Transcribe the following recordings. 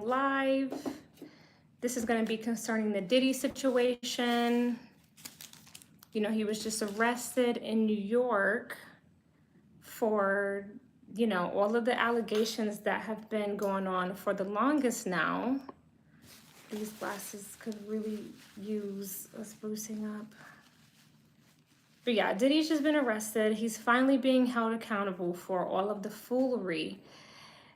live. This is going to be concerning the Diddy situation. You know, he was just arrested in New York for, you know, all of the allegations that have been going on for the longest now. These glasses could really use a sprucing up. But yeah, Diddy's just been arrested. He's finally being held accountable for all of the foolery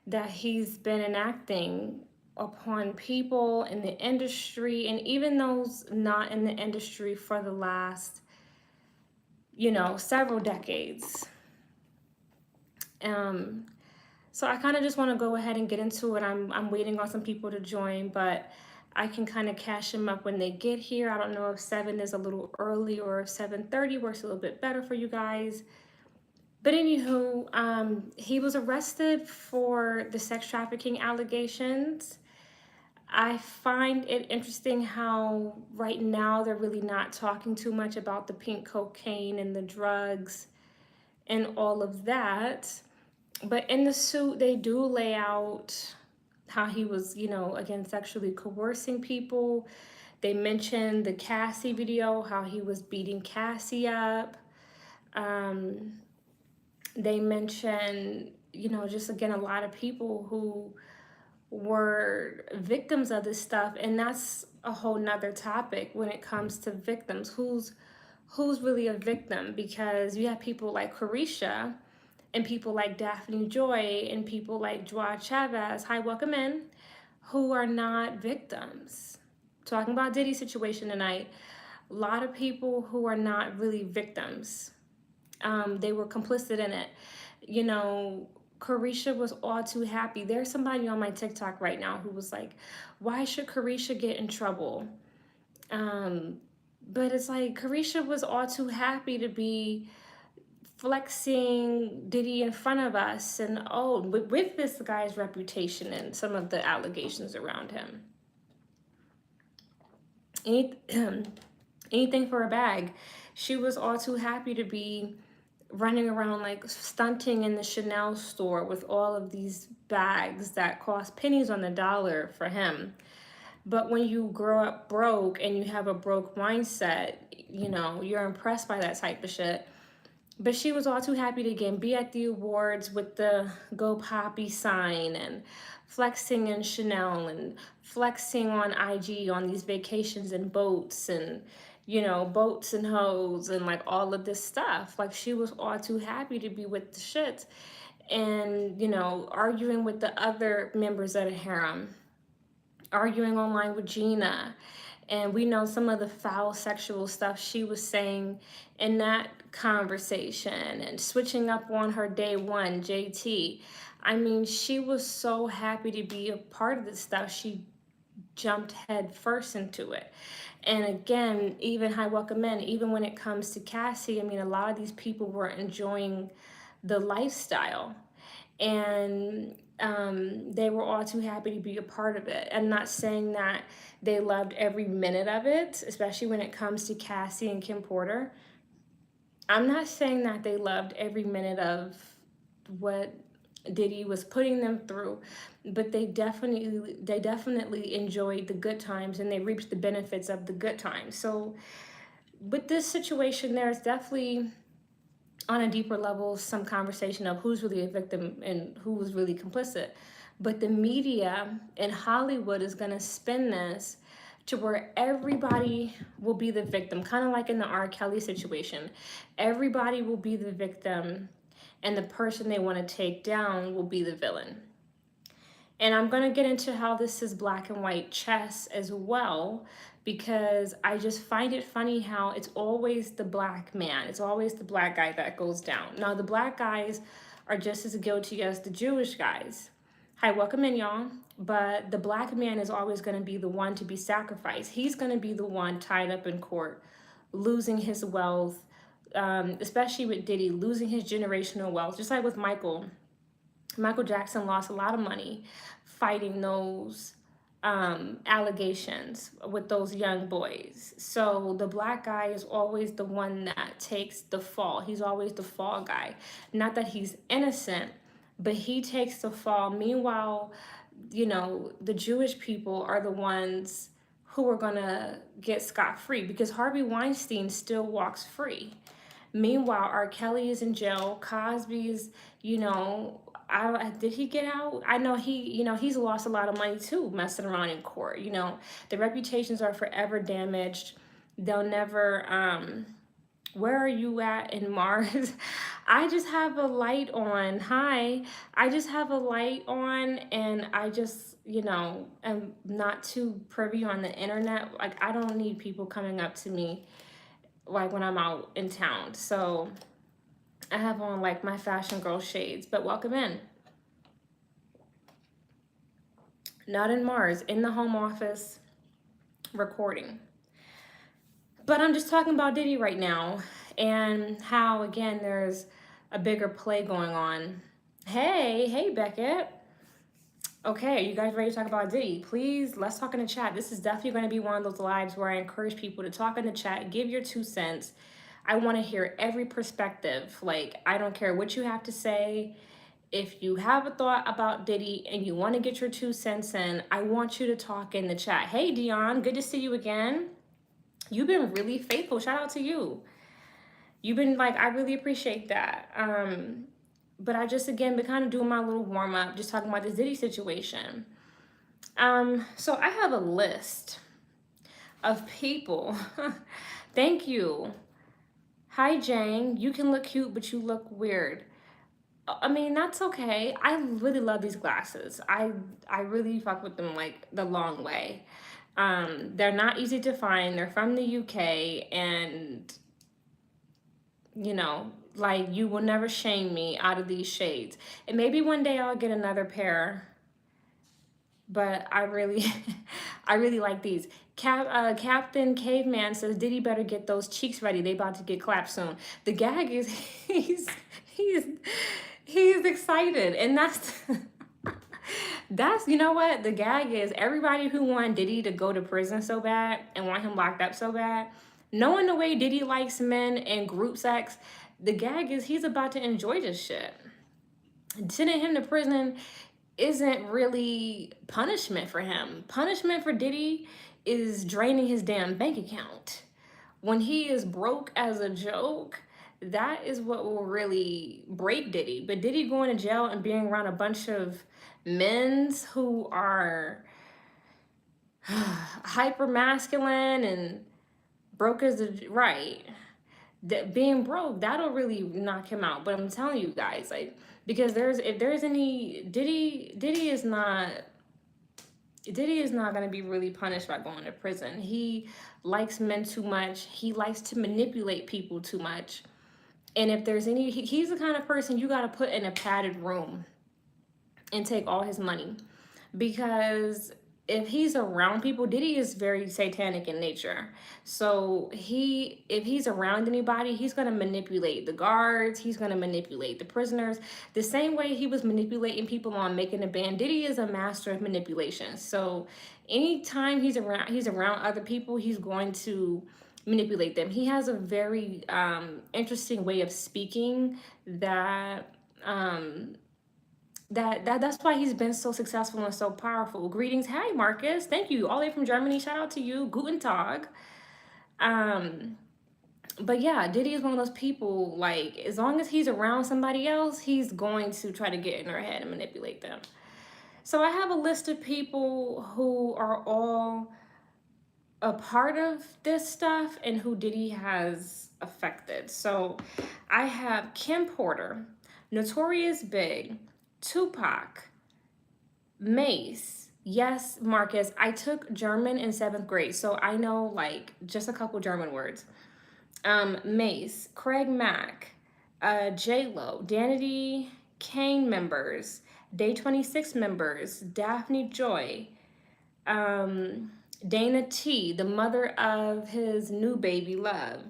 that he's been enacting upon people in the industry and even those not in the industry for the last, you know, several decades. So I kind of just want to go ahead and get into it. I'm waiting on some people to join, but I can kind of cash them up when they get here. I don't know if 7 is a little early or if 7:30 works a little bit better for you guys. But anywho, he was arrested for the sex trafficking allegations. I find it interesting how right now they're really not talking too much about the pink cocaine and the drugs and all of that. But in the suit, they do lay out how he was, you know, again, sexually coercing people. They mentioned the Cassie video, how he was beating Cassie up. They mentioned, you know, just again, a lot of people who were victims of this stuff. And that's a whole nother topic when it comes to victims. Who's really a victim? Because you have people like Carisha and people like Daphne Joy and people like Joa Chavez, hi, welcome in, who are not victims. Talking about Diddy's situation tonight, a lot of people who are not really victims. They were complicit in it. You know, Carisha was all too happy. There's somebody on my TikTok right now who was like, why should Carisha get in trouble? But it's like Carisha was all too happy to be flexing Diddy in front of us and with this guy's reputation and some of the allegations around him. Anything for a bag. She was all too happy to be running around like stunting in the Chanel store with all of these bags that cost pennies on the dollar for him. But when you grow up broke and you have a broke mindset, you know, you're impressed by that type of shit. But she was all too happy to again be at the awards with the Go Poppy sign and flexing in Chanel and flexing on IG on these vacations and boats and, you know, boats and hoes and like all of this stuff. Like she was all too happy to be with the shit and, you know, arguing with the other members of the harem, arguing online with Gina. And we know some of the foul sexual stuff she was saying in that conversation and switching up on her day one, JT. I mean, she was so happy to be a part of this stuff. She jumped head first into it. And again, even hi, welcome in, even when it comes to Cassie, I mean, a lot of these people were enjoying the lifestyle. And they were all too happy to be a part of it. I'm not saying that they loved every minute of it, especially when it comes to Cassie and Kim Porter. I'm not saying that they loved every minute of what Diddy was putting them through, but they definitely enjoyed the good times and they reaped the benefits of the good times. So with this situation, there's definitely on a deeper level some conversation of who's really a victim and who was really complicit. But the media in Hollywood is going to spin this to where everybody will be the victim, kind of like in the R. Kelly situation. Everybody will be the victim and the person they want to take down will be the villain. And I'm going to get into how this is black and white chess as well, because I just find it funny how it's always the black man. It's always the black guy that goes down. Now, the black guys are just as guilty as the Jewish guys. Hi, welcome in, y'all. But the black man is always going to be the one to be sacrificed. He's going to be the one tied up in court, losing his wealth, especially with Diddy, losing his generational wealth. Just like with Michael Jackson lost a lot of money fighting those allegations with those young boys. So the black guy is always the one that takes the fall. He's always the fall guy. Not that he's innocent, but he takes the fall. Meanwhile, the Jewish people are the ones who are going to get scot-free because Harvey Weinstein still walks free. Meanwhile, R. Kelly is in jail. Cosby's, did he get out? I know he's lost a lot of money too, messing around in court. The reputations are forever damaged. They'll never, where are you at in Mars? I just have a light on. Hi. I just have a light on and I just, am not too privy on the internet. Like, I don't need people coming up to me like when I'm out in town. So I have on like my fashion girl shades, but welcome in. Not in Mars, in the home office recording. But I'm just talking about Diddy right now and how, again, there's a bigger play going on. Hey, Beckett. Okay, you guys ready to talk about Diddy? Please, let's talk in the chat. This is definitely going to be one of those lives where I encourage people to talk in the chat, give your 2 cents. I want to hear every perspective. Like, I don't care what you have to say. If you have a thought about Diddy and you want to get your 2 cents in, I want you to talk in the chat. Hey, Dion, good to see you again. You've been really faithful. Shout out to you. You've been I really appreciate that. But I just, again, been kind of doing my little warm up, just talking about this Diddy situation. So I have a list of people. Thank you. Hi, Jane. You can look cute, but you look weird. I mean, that's okay. I really love these glasses. I really fuck with them the long way. They're not easy to find. They're from the UK, and you will never shame me out of these shades. And maybe one day I'll get another pair, but I really, I really like these. Captain Caveman says Diddy better get those cheeks ready. They about to get clapped soon. The gag is he's excited, and that's you know what the gag is. Everybody who want Diddy to go to prison so bad and want him locked up so bad, knowing the way Diddy likes men and group sex, the gag is he's about to enjoy this shit. Sending him to prison isn't really punishment for him. Punishment for Diddy is draining his damn bank account. When he is broke as a joke, that is what will really break Diddy. But Diddy going to jail and being around a bunch of men's who are hyper masculine and broke as a right, that being broke, that'll really knock him out. But I'm telling you guys, because if there's any Diddy is not going to be really punished by going to prison. He likes men too much. He likes to manipulate people too much. And if there's he's the kind of person you got to put in a padded room and take all his money. Because if he's around people, Diddy is very satanic in nature. So if he's around anybody, he's going to manipulate the guards. He's going to manipulate the prisoners. The same way he was manipulating people on Making a Band. Diddy is a master of manipulation. So anytime he's around other people, he's going to manipulate them. He has a very interesting way of speaking that's why he's been so successful and so powerful. Greetings. Hi, Marcus. Thank you. All the way from Germany. Shout out to you. Guten Tag. But yeah, Diddy is one of those people, as long as he's around somebody else, he's going to try to get in their head and manipulate them. So I have a list of people who are all a part of this stuff and who Diddy has affected. So I have Kim Porter, Notorious Big, Tupac, Mace. Yes, Marcus, I took German in 7th grade, so I know just a couple German words. Mace, Craig Mack, J-Lo, Danity Kane members, Day 26 members, Daphne Joy, Dana T, the mother of his new baby Love.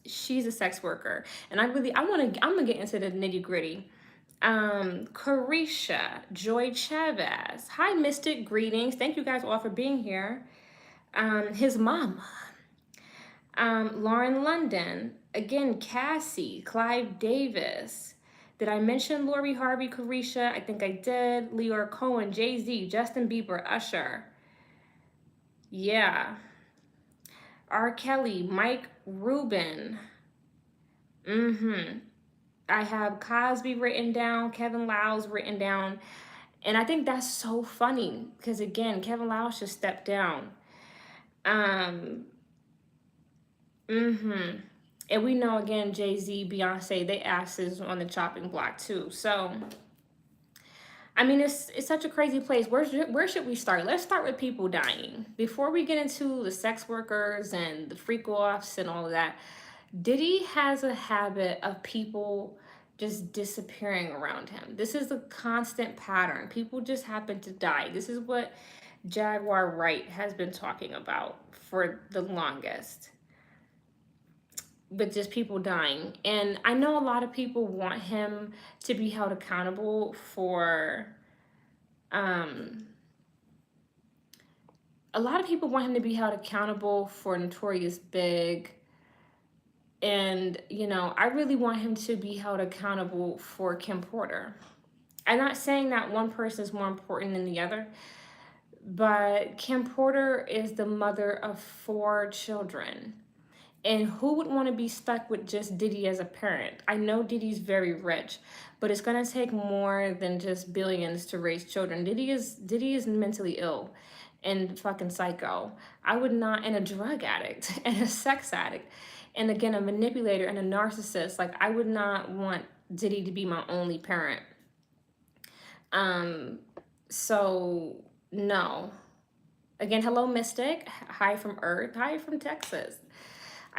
She's a sex worker, and I'm gonna get into the nitty gritty. Carisha, Joy Chavez. Hi, Mystic. Greetings. Thank you guys all for being here. His mama. Lauren London. Again, Cassie, Clive Davis, Did I mention Lori Harvey, Carisha? I think I did. Leora Cohen, Jay-Z, Justin Bieber, Usher. Yeah. R. Kelly, Mike Rubin. Mm-hmm. I have Cosby written down, Kevin Liles written down. And I think that's so funny because, again, Kevin Liles just stepped down. Um, mm-hmm. And we know, again, Jay-Z, Beyonce, they asses on the chopping block too. So, I mean, it's such a crazy place. Where should we start? Let's start with people dying. Before we get into the sex workers and the freak offs and all of that, Diddy has a habit of people just disappearing around him. This is a constant pattern. People just happen to die. This is what Jaguar Wright has been talking about for the longest. But just people dying. And I know a lot of people want him to be held accountable for a lot of people want him to be held accountable for Notorious Big. And, I really want him to be held accountable for Kim Porter. I'm not saying that one person is more important than the other, but Kim Porter is the mother of 4 children. And who would want to be stuck with just Diddy as a parent? I know Diddy's very rich, but it's going to take more than just billions to raise children. Diddy is mentally ill and fucking psycho. I would not, and a drug addict and a sex addict, and again, a manipulator and a narcissist. Like, I would not want Diddy to be my only parent. So no. Again, hello, Mystic. Hi from Earth. Hi from Texas.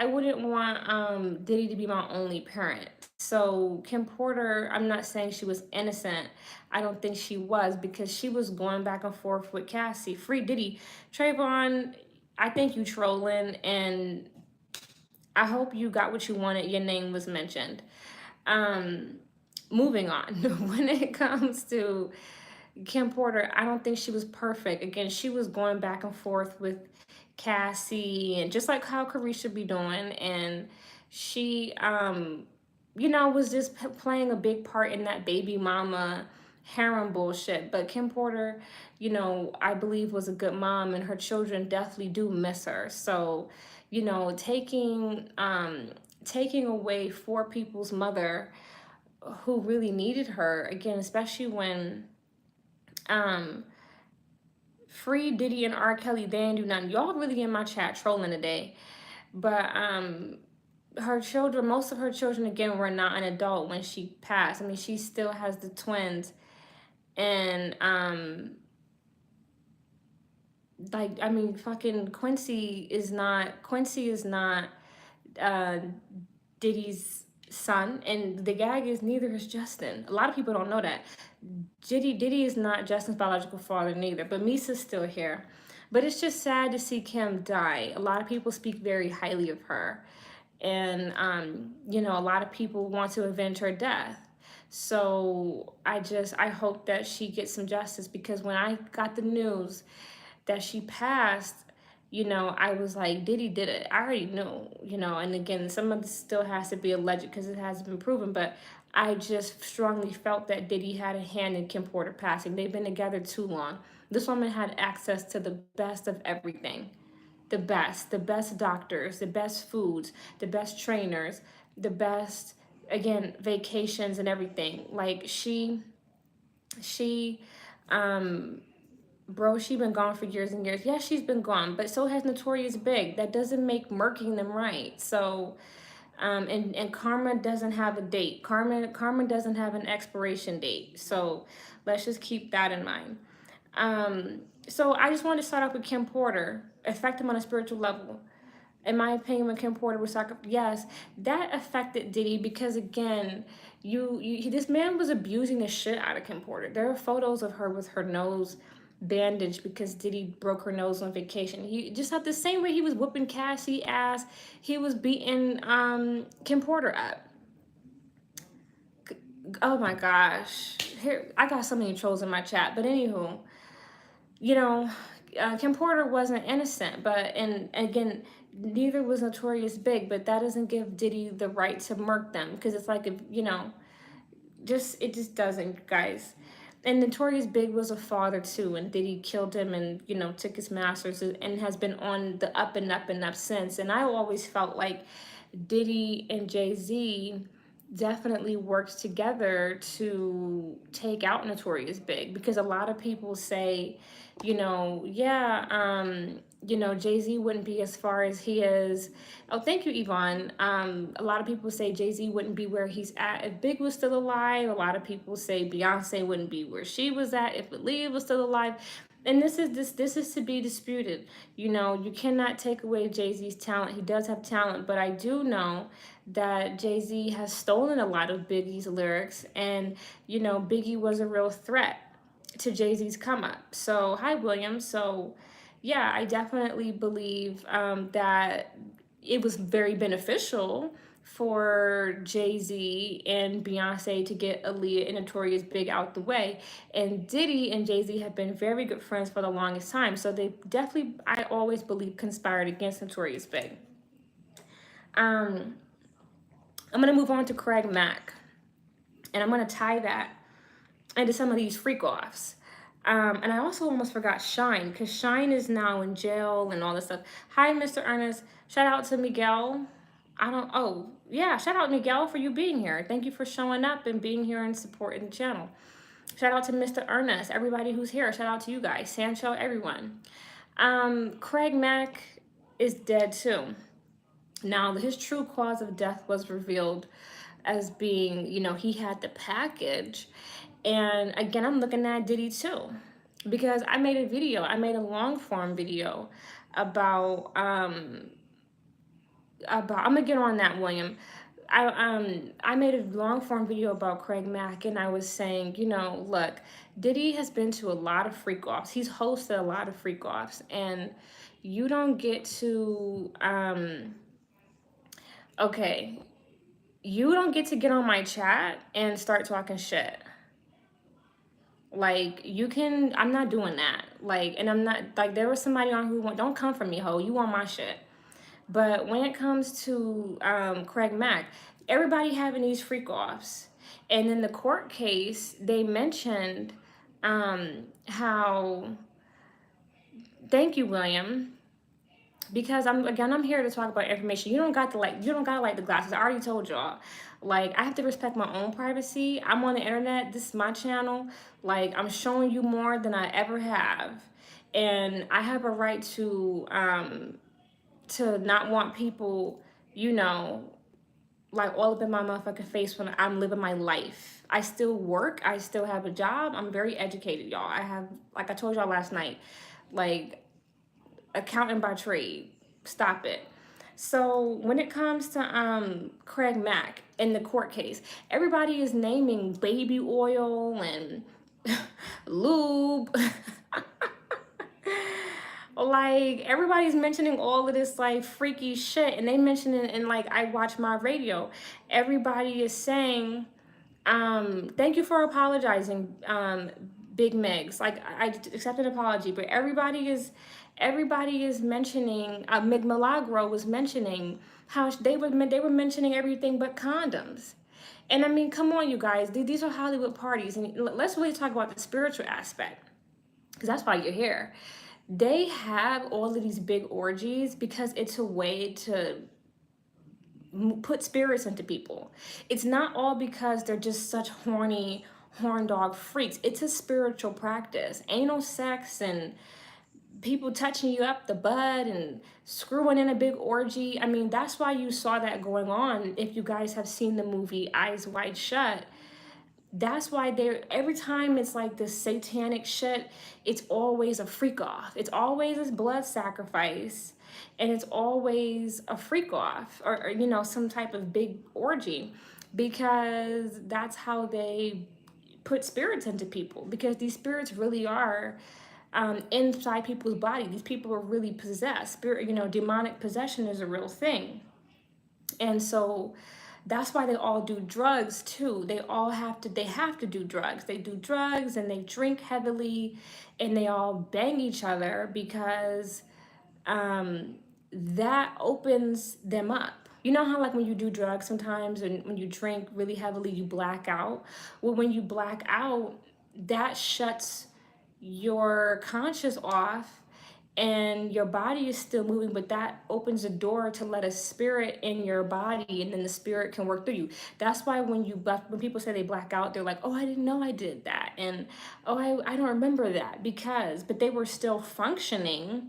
I wouldn't want Diddy to be my only parent. So Kim Porter, I'm not saying she was innocent. I don't think she was, because she was going back and forth with Cassie. Free Diddy. Trayvon, I think you trolling, and I hope you got what you wanted. Your name was mentioned. Moving on. When it comes to Kim Porter, I don't think she was perfect. Again, she was going back and forth with Cassie, and just like how Carisha be doing, and she was just playing a big part in that baby mama harem bullshit. But Kim Porter, I believe was a good mom, and her children definitely do miss her. So, taking away 4 people's mother who really needed her, again, especially when Free Diddy and R. Kelly, they ain't do nothing. Y'all really in my chat trolling today. But her children, most of her children, again, were not an adult when she passed. I mean, she still has the twins. And fucking Quincy is not Diddy's son, and the gag is neither is Justin. A lot of people don't know that. Diddy is not Justin's biological father neither, but Misa's still here. But it's just sad to see Kim die. A lot of people speak very highly of her, and a lot of people want to avenge her death. So I hope that she gets some justice, because when I got the news that she passed, I was like, Diddy did it. I already knew, and again, some of this still has to be alleged because it hasn't been proven, but I just strongly felt that Diddy had a hand in Kim Porter passing. They've been together too long. This woman had access to the best of everything. The best doctors, the best foods, the best trainers, the best, again, vacations and everything. Like, she bro, she been gone for years and years. Yeah, she's been gone, but so has Notorious Big. That doesn't make murking them right. So, and karma doesn't have a date. Karma doesn't have an expiration date. So let's just keep that in mind. So I just wanted to start off with Kim Porter, affect him on a spiritual level. In my opinion, when Kim Porter was yes, that affected Diddy, because again, this man was abusing the shit out of Kim Porter. There are photos of her with her nose bandaged because Diddy broke her nose on vacation. He just had the same way he was whooping Cassie ass, he was beating Kim Porter up. Oh my gosh. Here, I got so many trolls in my chat, but anywho, Kim Porter wasn't innocent, and again, neither was Notorious Big, but that doesn't give Diddy the right to murk them, because it's like, if it just doesn't, guys. And Notorious Big was a father too, and Diddy killed him, and took his masters, and has been on the up and up and up since. And I always felt like Diddy and Jay-Z definitely worked together to take out Notorious Big, because a lot of people say, yeah, Jay-Z wouldn't be as far as he is. Oh, thank you, Yvonne. A lot of people say Jay-Z wouldn't be where he's at if Big was still alive. A lot of people say Beyonce wouldn't be where she was at if Aaliyah was still alive. And this is to be disputed. You cannot take away Jay-Z's talent. He does have talent, but I do know that Jay-Z has stolen a lot of Biggie's lyrics, and Biggie was a real threat to Jay-Z's come up. So, hi, William. So, yeah, I definitely believe that it was very beneficial for Jay-Z and Beyonce to get Aaliyah and Notorious Big out the way. And Diddy and Jay-Z have been very good friends for the longest time. So they definitely, I always believe, conspired against Notorious Big. I'm going to move on to Craig Mack. And I'm going to tie that into some of these freak-offs. And I also almost forgot Shine, because Shine is now in jail and all this stuff. Hi, Mr. Ernest. Shout out to Miguel. Shout out Miguel for you being here. Thank you for showing up and being here and supporting the channel. Shout out to Mr. Ernest, everybody who's here. Shout out to you guys, Sancho, everyone. Craig Mack is dead too. Now, his true cause of death was revealed as being, he had the package. And again, I'm looking at Diddy too, because I made a long form video about, I'm gonna get on that, William. I made a long form video about Craig Mack, and I was saying, look, Diddy has been to a lot of freak offs. He's hosted a lot of freak offs, and you don't get to, you don't get to get on my chat and start talking shit. Like, I'm not doing that. Like, and I'm not, like, there was somebody on who went, don't come for me, ho, you want my shit. But when it comes to Craig Mack, everybody having these freak offs. And in the court case, they mentioned how, thank you, William, because I'm here to talk about information. You don't gotta like the glasses. I already told y'all. Like, I have to respect my own privacy. I'm on the internet. This is my channel. Like, I'm showing you more than I ever have. And I have a right to not want people, like, all up in my motherfucking face when I'm living my life. I still work. I still have a job. I'm very educated, y'all. I have, like I told y'all last night, like, accountant by trade. Stop it. So when it comes to Craig Mack in the court case, everybody is naming baby oil and lube. Like, everybody's mentioning all of this, like, freaky shit, and they mention it in, like, I Watch My Radio. Everybody is saying, thank you for apologizing, Big Megs. Like, I accept an apology, but everybody is mentioning, Mig Milagro was mentioning how they were mentioning everything but condoms. And I mean, come on, you guys, these are Hollywood parties, and let's really talk about the spiritual aspect, because that's why you're here. They have all of these big orgies because it's a way to put spirits into people. It's not all because they're just such horny horn dog freaks. It's a spiritual practice. Anal sex and people touching you up the butt and screwing in a big orgy. I mean, that's why you saw that going on. If you guys have seen the movie Eyes Wide Shut, that's why every time it's like this satanic shit, it's always a freak off. It's always this blood sacrifice, and it's always a freak off, or some type of big orgy, because that's how they put spirits into people, because these spirits really are inside people's body. These people are really possessed. Spirit, demonic possession is a real thing. And so that's why they all do drugs too. They have to do drugs. They do drugs and they drink heavily, and they all bang each other because that opens them up. You know how like when you do drugs sometimes and when you drink really heavily, you black out? Well, when you black out, that shuts your conscious off and your body is still moving, but that opens the door to let a spirit in your body, and then the spirit can work through you. That's why when people say they black out, they're like, oh, I didn't know I did that, and oh, I don't remember that, but they were still functioning,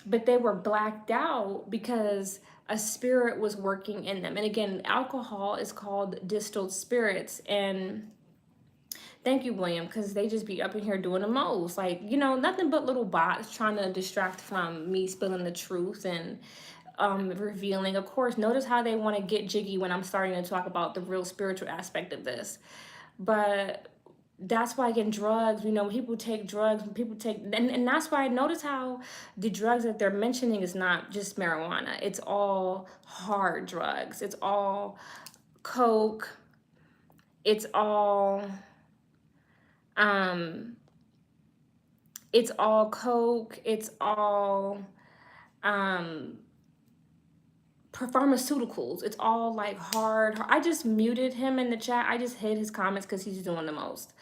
but they were blacked out because a spirit was working in them. And again, alcohol is called distilled spirits. And thank you, William, because they just be up in here doing the most. Like, nothing but little bots trying to distract from me spilling the truth and revealing. Of course, notice how they want to get jiggy when I'm starting to talk about the real spiritual aspect of this. But that's why again, drugs, people take drugs, and that's why I notice how the drugs that they're mentioning is not just marijuana. It's all hard drugs. It's all coke. It's all um it's all coke. It's all um pharmaceuticals. It's all like hard. I just muted him in the chat. I just hid his comments because he's doing the most.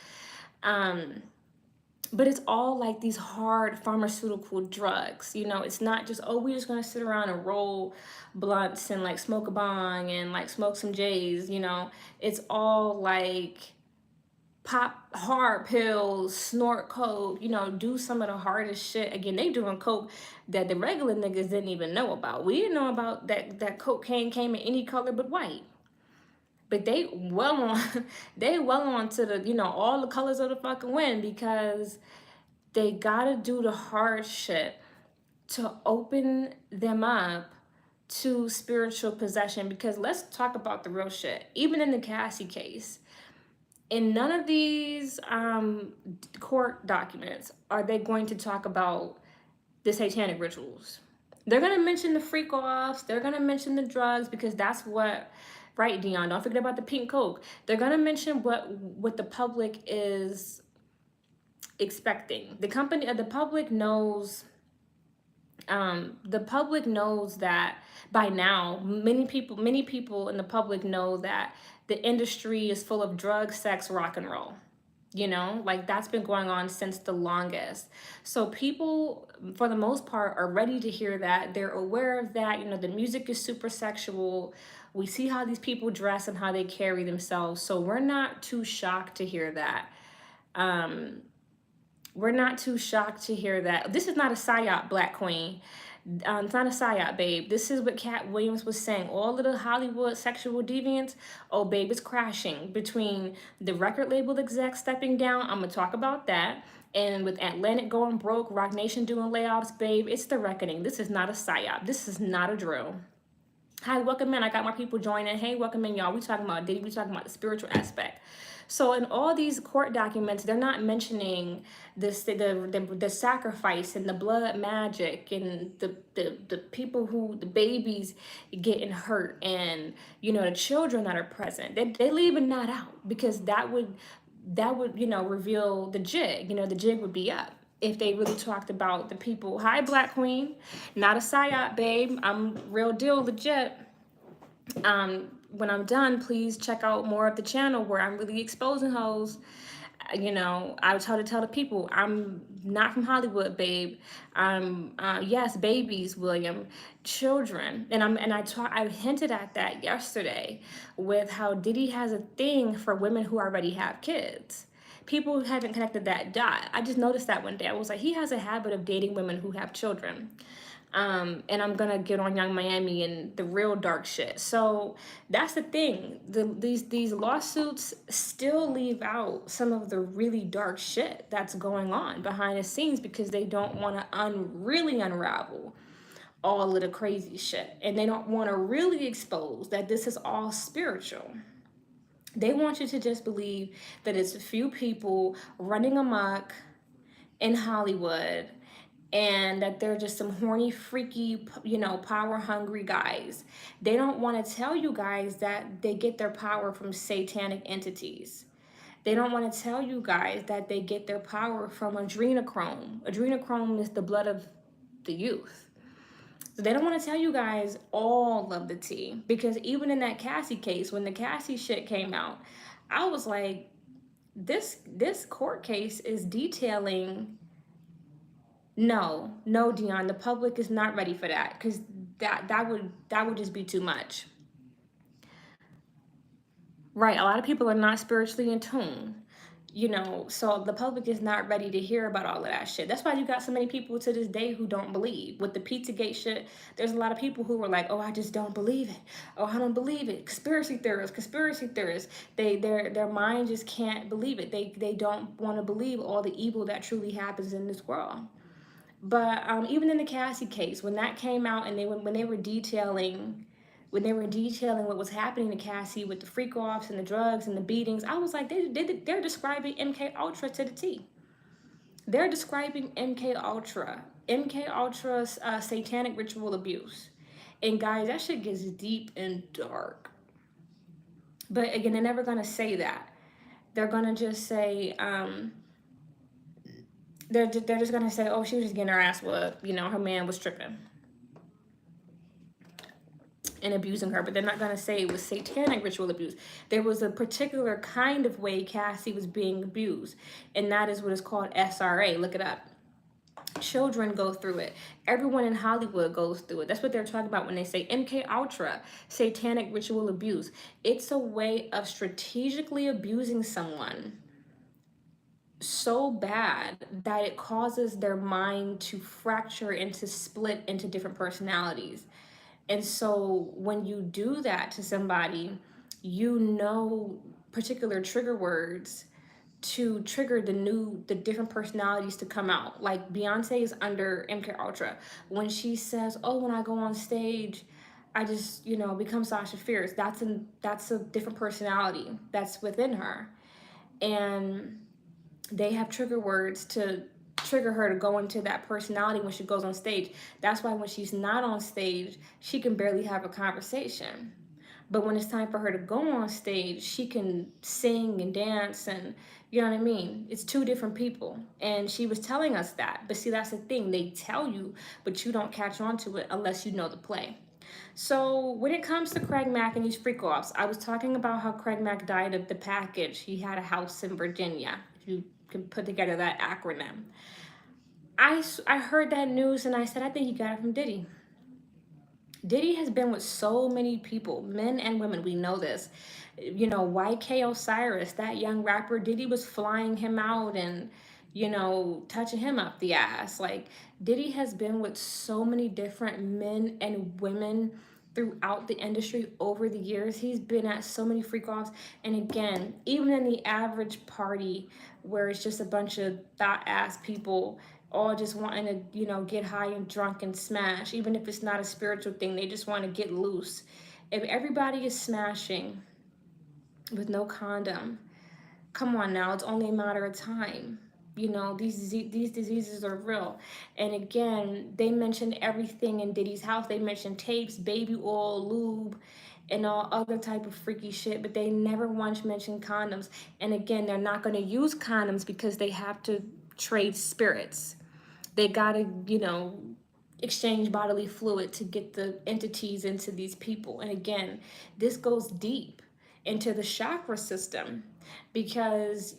But it's all like these hard pharmaceutical drugs. It's not just, oh, we're just gonna sit around and roll blunts and like smoke a bong and like smoke some J's. It's all like pop hard pills, snort coke, do some of the hardest shit. Again, they doing coke that the regular niggas didn't even know about. We didn't know about that cocaine came in any color but white. But they well on to the, all the colors of the fucking wind, because they gotta do the hard shit to open them up to spiritual possession. Because let's talk about the real shit. Even in the Cassie case, in none of these court documents are they going to talk about the satanic rituals. They're going to mention the freak offs. They're going to mention the drugs, because that's what, right, Dion? Don't forget about the pink coke. They're going to mention what the public is expecting. The public knows. The public knows that by now. Many people in the public know that the industry is full of drugs, sex, rock and roll. Like that's been going on since the longest. So people, for the most part, are ready to hear that. They're aware of that. The music is super sexual. We see how these people dress and how they carry themselves. So we're not too shocked to hear that. We're not too shocked to hear that. This is not a psyop, Black Queen. It's not a psyop, babe. This is what Cat Williams was saying. All of the Hollywood sexual deviants, oh, babe, it's crashing between the record label execs stepping down. I'm going to talk about that. And with Atlantic going broke, Rock Nation doing layoffs, babe, it's the reckoning. This is not a psyop. This is not a drill. Hi, welcome in. I got more people joining. Hey, welcome in, y'all. We talking about Diddy. We talking about the spiritual aspect. So in all these court documents, they're not mentioning the sacrifice and the blood magic and the people the babies getting hurt, and the children that are present. They leaving that out, because that would reveal the jig. The jig would be up if they really talked about the people. Hi, Black Queen. Not a psyop, babe. I'm real deal, legit. When I'm done, please check out more of the channel where I'm really exposing hoes. I try to tell the people, I'm not from Hollywood, babe. I'm yes, babies, William, children, and I hinted at that yesterday with how Diddy has a thing for women who already have kids. People haven't connected that dot. I just noticed that one day. I was like, he has a habit of dating women who have children. And I'm gonna get on Young Miami and the real dark shit. So that's the thing. These lawsuits still leave out some of the really dark shit that's going on behind the scenes, because they don't want to really unravel all of the crazy shit, and they don't want to really expose that this is all spiritual. They want you to just believe that it's a few people running amok in Hollywood, and that they're just some horny, freaky, power hungry guys. They don't want to tell you guys that they get their power from satanic entities. They don't want to tell you guys that they get their power from adrenochrome. Adrenochrome is the blood of the youth. So they don't want to tell you guys all of the tea, because even in that Cassie case, when the Cassie shit came out, I was like, this court case is detailing. No, Dion, the public is not ready for that, because that would just be too much. Right, a lot of people are not spiritually in tune. So the public is not ready to hear about all of that shit. That's why you got so many people to this day who don't believe. With the Pizzagate shit, there's a lot of people who were like, "Oh, I just don't believe it. Oh, I don't believe it." Conspiracy theorists. Their mind just can't believe it. They don't want to believe all the evil that truly happens in this world. But even in the Cassie case, when that came out, and when they were detailing what was happening to Cassie with the freak offs and the drugs and the beatings, I was like, they're describing MK Ultra to the T. They're describing MK Ultra's satanic ritual abuse. And guys, that shit gets deep and dark. But again, they're never gonna say that. They're gonna just say, they're just gonna say, oh, she was just getting her ass whooped. Her man was tripping and abusing her, but they're not going to say it was satanic ritual abuse. There was a particular kind of way Cassie was being abused, and that is what is called SRA. Look it up. Children go through it. Everyone in Hollywood goes through it. That's what they're talking about when they say MK Ultra, satanic ritual abuse. It's a way of strategically abusing someone so bad that it causes their mind to fracture and to split into different personalities. And so when you do that to somebody, particular trigger words to trigger the different personalities to come out. Like Beyonce is under MK Ultra. When she says, "Oh, when I go on stage, I just, become Sasha Fierce." That's a different personality that's within her. And they have trigger words to trigger her to go into that personality when she goes on stage. That's why when she's not on stage, she can barely have a conversation. But when it's time for her to go on stage, she can sing and dance, and you know what I mean? It's two different people. And she was telling us that. But see, that's the thing. They tell you, but you don't catch on to it unless you know the play. So when it comes to Craig Mack and these freak offs, I was talking about how Craig Mack died of the package. He had a house in Virginia. If you can put together that acronym. I heard that news and I said, I think he got it from Diddy. Diddy has been with so many people, men and women. We know this. YK Osiris, that young rapper, Diddy was flying him out and, touching him up the ass. Like, Diddy has been with so many different men and women throughout the industry over the years. He's been at so many freak offs. And again, even in the average party where it's just a bunch of thought ass people all just wanting to, get high and drunk and smash, even if it's not a spiritual thing, they just want to get loose. If everybody is smashing with no condom, come on now, it's only a matter of time. These diseases are real. And again, they mentioned everything in Diddy's house. They mentioned tapes, baby oil, lube, and all other type of freaky shit, but they never once mentioned condoms. And again, they're not going to use condoms because they have to trade spirits. They gotta, exchange bodily fluid to get the entities into these people. And again, this goes deep into the chakra system, because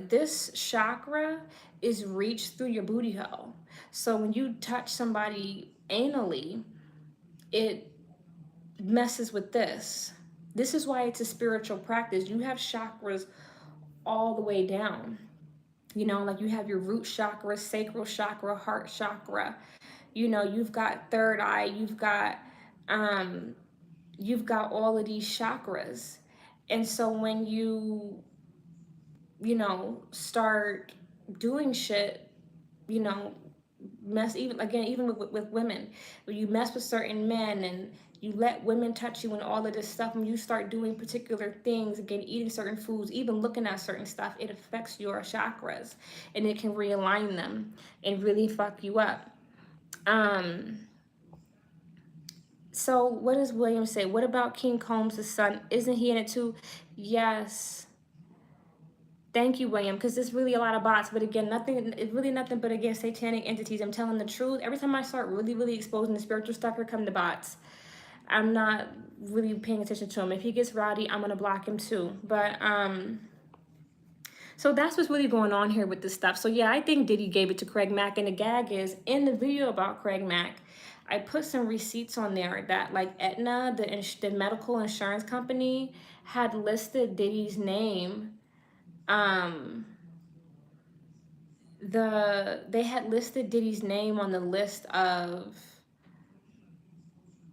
this chakra is reached through your booty hole. So when you touch somebody anally, it messes with this. This is why it's a spiritual practice. You have chakras all the way down. Like you have your root chakra, sacral chakra, heart chakra. You've got third eye, you've got all of these chakras. And so when start doing shit, you know, mess, even with women, when you mess with certain men and you let women touch you and all of this stuff, and you start doing particular things, again, eating certain foods, even looking at certain stuff, it affects your chakras and it can realign them and really fuck you up. So what does William say? What about King Combs' son? Isn't he in it too? Yes. Thank you, William, because there's really a lot of bots. But again, nothing, it's really nothing but, again, satanic entities. I'm telling the truth. Every time I start really, really exposing the spiritual stuff, here come the bots. I'm not really paying attention to him. If he gets rowdy, I'm going to block him too. But, so that's what's really going on here with this stuff. So yeah, I think Diddy gave it to Craig Mack. And the gag is, in the video about Craig Mack, I put some receipts on there that, like, Aetna, the medical insurance company, had listed Diddy's name. They had listed Diddy's name on the list of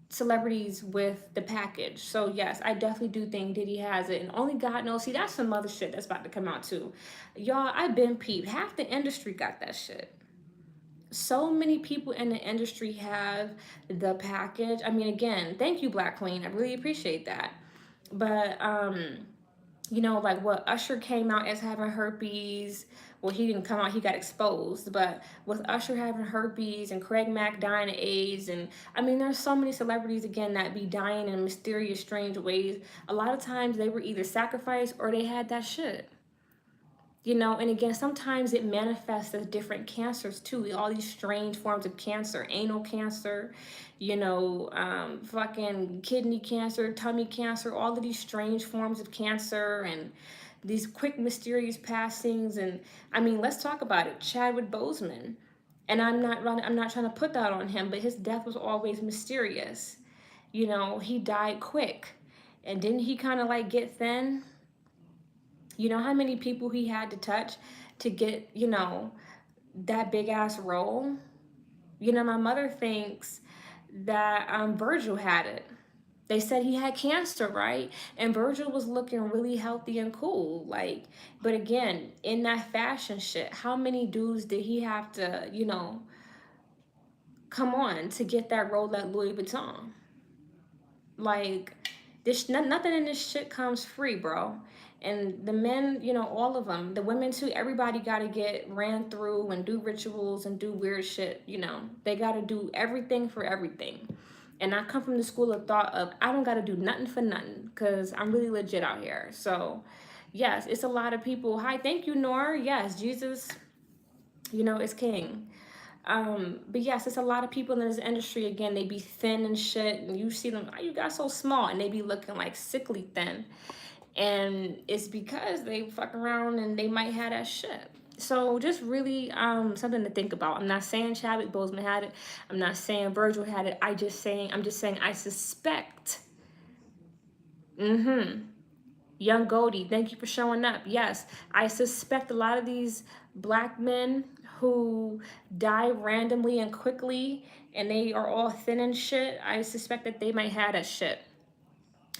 celebrities with the package. So yes, I definitely do think Diddy has it, and only God knows. See, that's some other shit that's about to come out too. Y'all, I've been peeped. Half the industry got that shit. So many people in the industry have the package. I mean, again, thank you, Black Queen. I really appreciate that. But you know, like what Usher came out as having herpes. Well, he didn't come out, he got exposed. But with Usher having herpes and Craig Mack dying of AIDS, and I mean, there's so many celebrities, again, that be dying in mysterious, strange ways. A lot of times they were either sacrificed or they had that shit. You know, and again, sometimes it manifests as different cancers too. All these strange forms of cancer, anal cancer, you know, fucking kidney cancer, tummy cancer, all of these strange forms of cancer, and these quick, mysterious passings. And I mean, let's talk about it. Chadwick Boseman, and I'm not trying to put that on him, but his death was always mysterious. You know, he died quick, and didn't he kind of like get thin? You know how many people he had to touch to get, you know, that big ass role? You know, my mother thinks that Virgil had it. They said he had cancer, right? And Virgil was looking really healthy and cool. Like, but again, in that fashion shit, how many dudes did he have to, you know, come on to get that role at Louis Vuitton? Like, this, nothing in this shit comes free, bro. And the men, you know, all of them, the women too, everybody got to get ran through and do rituals and do weird shit. You know, they got to do everything for everything. And I come from the school of thought of, I don't got to do nothing for nothing, because I'm really legit out here. So yes, it's a lot of people. Hi, thank you, Nora. Yes, Jesus, you know, is king. But yes, it's a lot of people in this industry. Again, they be thin and shit, and you see them, oh, you got so small, and they be looking like sickly thin. And it's because they fuck around and they might have that shit. So just really something to think about. I'm not saying Chadwick Boseman had it. I'm not saying Virgil had it. I'm just saying I suspect. Young Goldie, thank you for showing up. Yes, I suspect a lot of these black men who die randomly and quickly, and they are all thin and shit, I suspect that they might have that shit.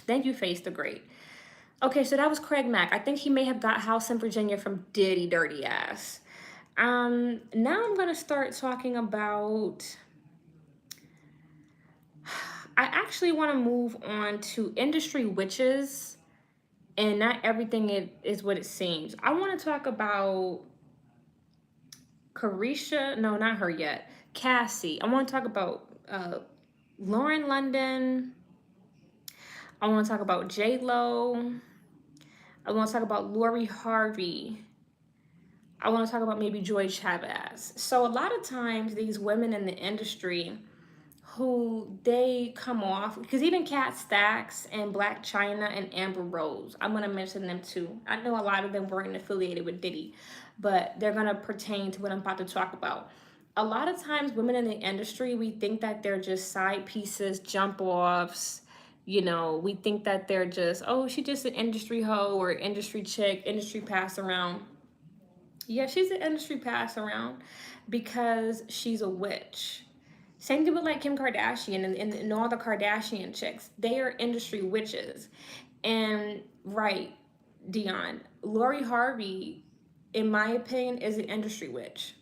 Thank you, Face the Great. Okay, so that was Craig Mack. I think he may have got House in Virginia from Diddy dirty ass. Now I'm gonna start talking about. I actually want to move on to industry witches, and not everything is what it seems. I want to talk about Carisha. No, not her yet. Cassie. I want to talk about Lauren London. I want to talk about J Lo. I want to talk about Lori Harvey. I want to talk about maybe Joy Chavez. So a lot of times these women in the industry who they come off, because even Kat Stacks and Black China and Amber Rose, I'm going to mention them too. I know a lot of them weren't affiliated with Diddy, but they're going to pertain to what I'm about to talk about. A lot of times women in the industry, we think that they're just side pieces, jump offs. You know, we think that they're just, oh, she's just an industry hoe or industry chick, industry pass around. Yeah, she's an industry pass around because she's a witch. Same thing with like Kim Kardashian and all the Kardashian chicks. They are industry witches. And right, Dion, Lori Harvey, in my opinion, is an industry witch.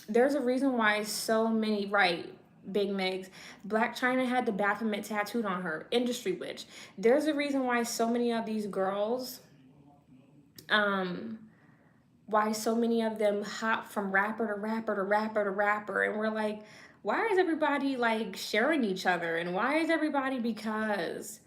There's a reason why so many, right, Big Megs, Black China had the Baphomet tattooed on her, industry witch. There's a reason why so many of these girls, why so many of them hop from rapper to rapper to rapper to rapper, and we're like, why is everybody like sharing each other, and why is everybody, because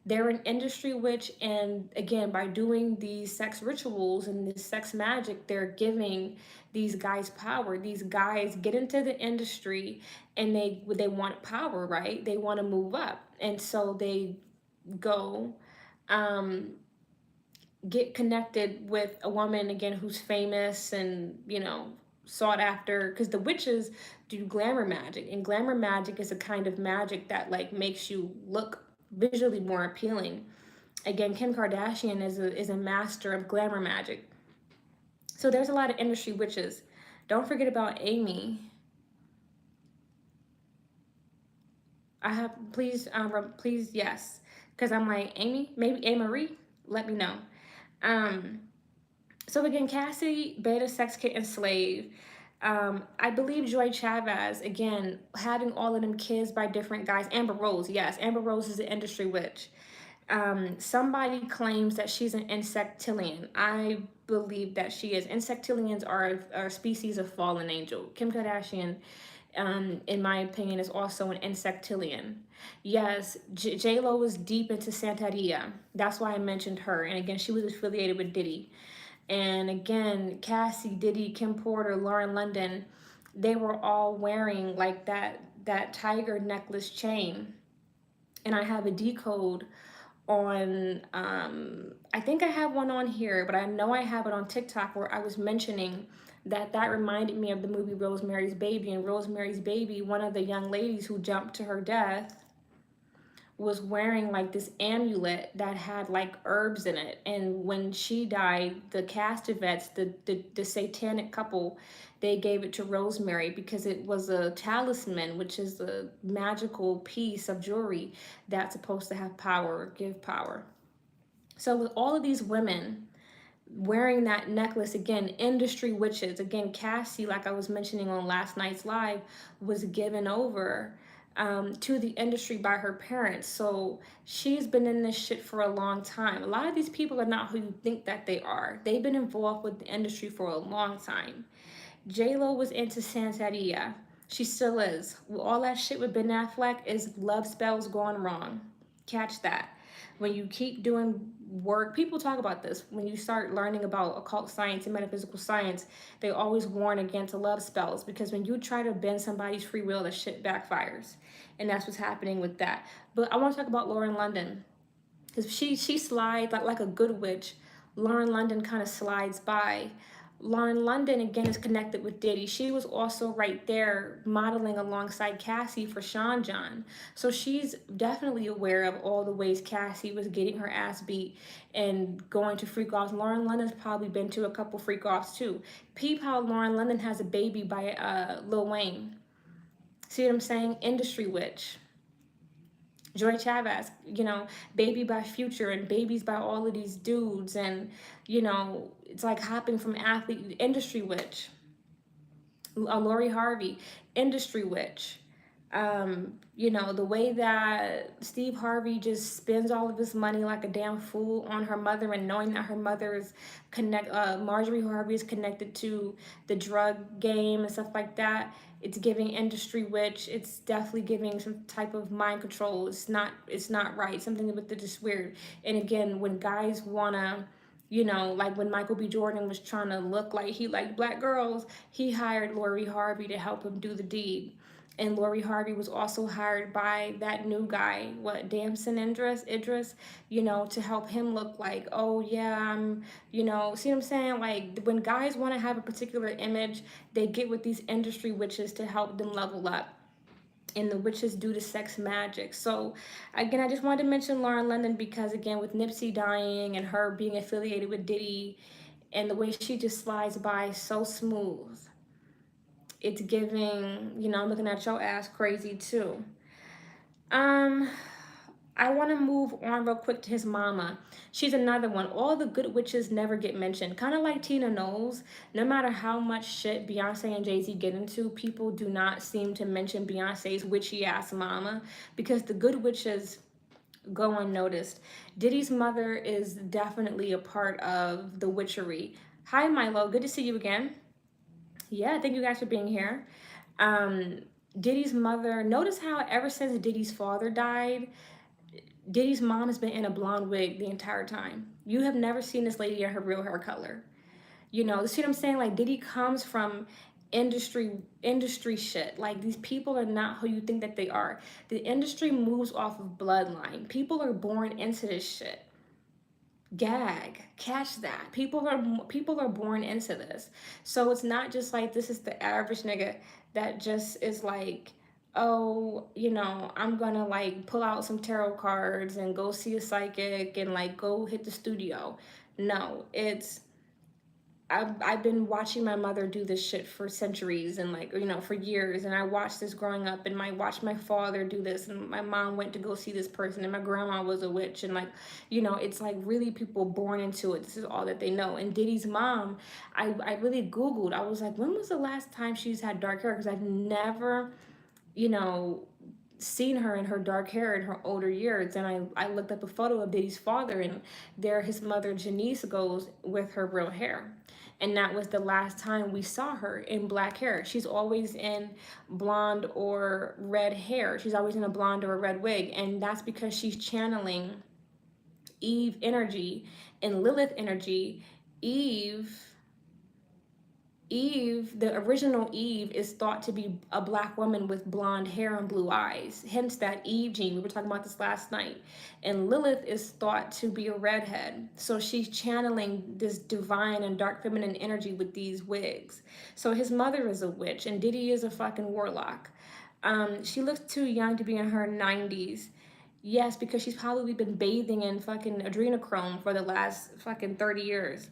They're an industry witch, and again, by doing these sex rituals and this sex magic, they're giving these guys power. These guys get into the industry and they want power, right? They want to move up. And so they go um get connected with a woman again who's famous and, sought after, because the witches do glamour magic, and glamour magic is a kind of magic that like makes you look visually more appealing. Again, Kim Kardashian is a master of glamour magic. So there's a lot of industry witches. Don't forget about Amy. I have please, yes, because I'm like Amy, maybe A Marie. Let me know. Um, so again, Cassie, beta sex kitten slave. I believe Joy Chavez, again, having all of them kids by different guys. Amber Rose, yes, Amber Rose is an industry witch. Somebody claims that she's an insectilian. I believe that she is. Insectilians are a species of fallen angel. Kim Kardashian, in my opinion, is also an insectilian. Yes, J-Lo was deep into Santeria. That's why I mentioned her. And again, she was affiliated with Diddy. And again, Cassie, Diddy, Kim Porter, Lauren London, they were all wearing like that tiger necklace chain. And I have a decode on I think I have one on here, but I know I have it on TikTok where I was mentioning that reminded me of the movie Rosemary's Baby. And Rosemary's Baby, one of the young ladies who jumped to her death was wearing like this amulet that had like herbs in it. And when she died, the Castevets, the satanic couple, they gave it to Rosemary because it was a talisman, which is a magical piece of jewelry that's supposed to have power or give power. So with all of these women wearing that necklace, again, industry witches, again, Cassie, like I was mentioning on last night's live, was given over to the industry by her parents. So she's been in this shit for a long time. A lot of these people are not who you think that they are. They've been involved with the industry for a long time. J-Lo was into Santeria. She still is. All that shit with Ben Affleck is love spells gone wrong. Catch that. When you keep doing work, people talk about this. When you start learning about occult science and metaphysical science, they always warn against love spells, because when you try to bend somebody's free will, that shit backfires. And that's what's happening with that. But I want to talk about Lauren London, because she slides like a good witch. Lauren London kind of slides by. Lauren London again is connected with Diddy. She was also right there modeling alongside Cassie for Sean John. So she's definitely aware of all the ways Cassie was getting her ass beat and going to freak offs. Lauren London's probably been to a couple freak offs too. Peep how Lauren London has a baby by Lil Wayne. See what I'm saying? Industry witch. Joy Chavez, baby by Future and babies by all of these dudes. And, it's like hopping from athlete, industry witch. Lori Harvey, industry witch. The way that Steve Harvey just spends all of his money like a damn fool on her mother, and knowing that her mother is Marjorie Harvey is connected to the drug game and stuff like that. It's giving industry witch. It's definitely giving some type of mind control. It's not right. Something with the just weird. And again, when guys wanna, like when Michael B. Jordan was trying to look like he liked black girls, he hired Lori Harvey to help him do the deed. And Lori Harvey was also hired by that new guy, Damson Idris, to help him look like, oh yeah, see what I'm saying? Like when guys want to have a particular image, they get with these industry witches to help them level up. And the witches do the sex magic. So again, I just wanted to mention Lauren London because again, with Nipsey dying and her being affiliated with Diddy and the way she just slides by so smooth, it's giving, I'm looking at your ass crazy too. I want to move on real quick to his mama. She's another one. All the good witches never get mentioned. Kind of like Tina Knowles. No matter how much shit Beyonce and Jay-Z get into, people do not seem to mention Beyonce's witchy ass mama because the good witches go unnoticed. Diddy's mother is definitely a part of the witchery. Hi, Milo. Good to see you again. Yeah, thank you guys for being here. Um, Diddy's mother, notice how ever since Diddy's father died, Diddy's mom has been in a blonde wig the entire time. You have never seen this lady in her real hair color. You know, see what I'm saying? Like Diddy comes from industry shit. Like these people are not who you think that they are. The industry moves off of bloodline. People are born into this shit. Gag, catch that. People are born into this. So it's not just like this is the average nigga that just is like, oh, you know, I'm gonna like pull out some tarot cards and go see a psychic and like go hit the studio. No, it's I've been watching my mother do this shit for centuries and like, you know, for years. And I watched this growing up and watched my father do this. And my mom went to go see this person and my grandma was a witch. And like, you know, it's like really people born into it. This is all that they know. And Diddy's mom, I really Googled. I was like, when was the last time she's had dark hair? Because I've never, you know, seen her in her dark hair in her older years. And I looked up a photo of Diddy's father and there his mother Janice goes with her real hair. And that was the last time we saw her in black hair. She's always in blonde or red hair. She's always in a blonde or a red wig. And that's because she's channeling Eve energy and Lilith energy. Eve, the original Eve, is thought to be a black woman with blonde hair and blue eyes. Hence that Eve gene. We were talking about this last night. And Lilith is thought to be a redhead. So she's channeling this divine and dark feminine energy with these wigs. So his mother is a witch and Diddy is a fucking warlock. She looks too young to be in her 90s. Yes, because she's probably been bathing in fucking adrenochrome for the last fucking 30 years.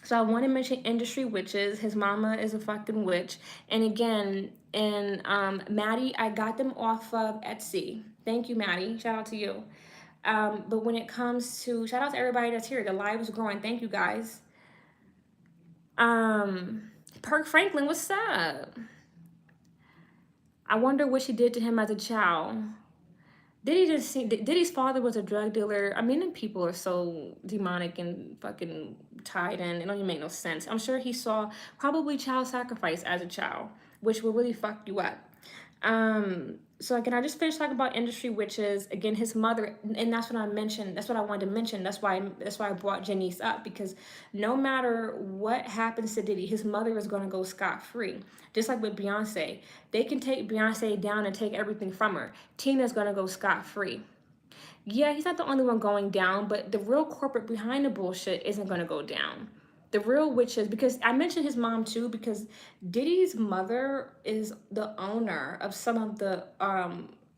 So I want to mention industry witches. His mama is a fucking witch. And again, and Maddie, I got them off of Etsy. Thank you, Maddie. Shout out to you. But when it comes to, shout out to everybody that's here. The live is growing. Thank you, guys. Perk Franklin, what's up? I wonder what she did to him as a child. Diddy's father was a drug dealer. I mean, them people are so demonic and fucking tied in. It don't even make no sense. I'm sure he saw probably child sacrifice as a child, which will really fuck you up. So again, I just finished talking about industry witches. Again, his mother, and that's what I mentioned. That's what I wanted to mention. That's why I brought Janice up, because no matter what happens to Diddy, his mother is gonna go scot-free. Just like with Beyonce, they can take Beyonce down and take everything from her. Tina's gonna go scot-free. Yeah, he's not the only one going down, but the real corporate behind the bullshit isn't gonna go down. The real witches, because I mentioned his mom too, because Diddy's mother is the owner of some of the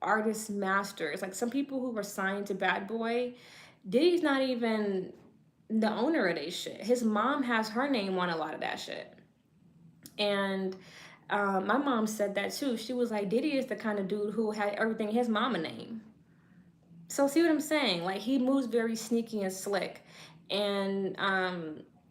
artist masters. Like some people who were signed to Bad Boy, Diddy's not even the owner of they shit. His mom has her name on a lot of that shit. And my mom said that too. She was like, Diddy is the kind of dude who had everything his mama name. So see what I'm saying? Like he moves very sneaky and slick. And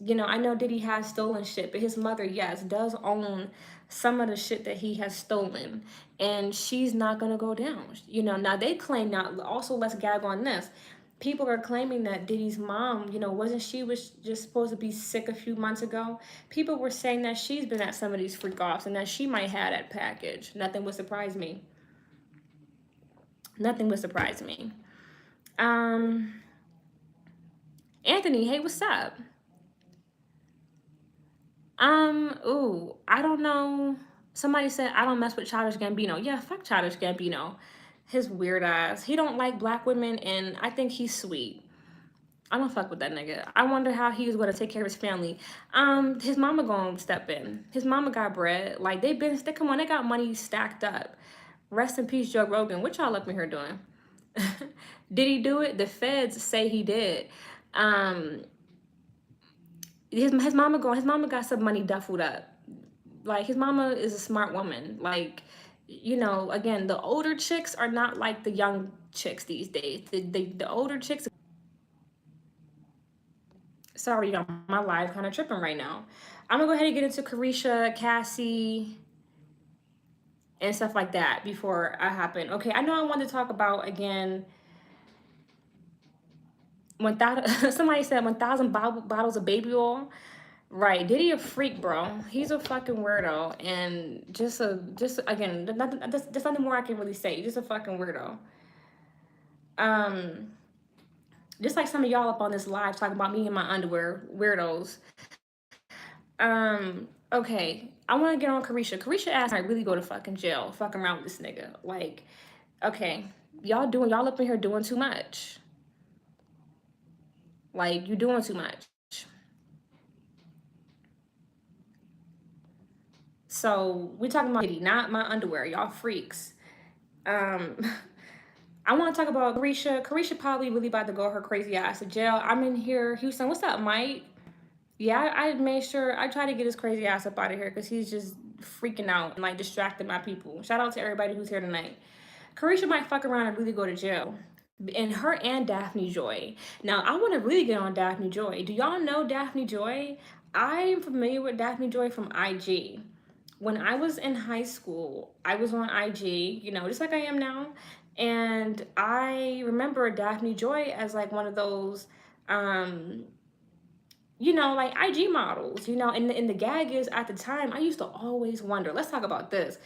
you know, I know Diddy has stolen shit, but his mother, yes, does own some of the shit that he has stolen. And she's not gonna go down. You know, now they claim now also let's gag on this. People are claiming that Diddy's mom, you know, wasn't she was just supposed to be sick a few months ago? People were saying that she's been at some of these freak offs and that she might have that package. Nothing would surprise me. Nothing would surprise me. Anthony, hey, what's up? Ooh, I don't know. Somebody said I don't mess with Childish Gambino. Yeah, fuck Childish Gambino. His weird ass. He don't like black women, and I think he's sweet. I don't fuck with that nigga. I wonder how he's gonna take care of his family. His mama gonna step in. His mama got bread. Like they come on, they got money stacked up. Rest in peace, Joe Rogan. What y'all up in here doing? Did he do it? The feds say he did. His mama got some money duffled up. Like his mama is a smart woman. Like, you know, again, the older chicks are not like the young chicks these days. The older chicks. Sorry, y'all, my live kind of tripping right now. I'm gonna go ahead and get into Carisha, Cassie, and stuff like that before I hop in. Okay, I know I wanted to talk about again. 1,000. Somebody said 1,000 bottles of baby oil. Right, Diddy a freak, bro. He's a fucking weirdo, and just again, there's nothing more I can really say. Just a fucking weirdo. Um, just like some of y'all up on this live talking about me in my underwear, weirdos. Okay, I want to get on Carisha. Carisha asked, I really go to fucking jail, fucking around with this nigga. Like, okay, y'all up in here doing too much. Like, you doing too much. So we talking about Diddy, not my underwear, y'all freaks. Um, I want to talk about Carisha. Carisha probably really about to go her crazy ass to jail. I'm in here, Houston. What's up, Mike? Yeah, I made sure I try to get his crazy ass up out of here because he's just freaking out and like distracting my people. Shout out to everybody who's here tonight. Carisha might fuck around and really go to jail. And her and Daphne Joy. Now, I want to really get on Daphne Joy. Do y'all know Daphne Joy? I am familiar with Daphne Joy from IG. When I was in high school, I was on IG, you know, just like I am now. And I remember Daphne Joy as like one of those um you know, like IG models, you know, and the gag is at the time, I used to always wonder, let's talk about this.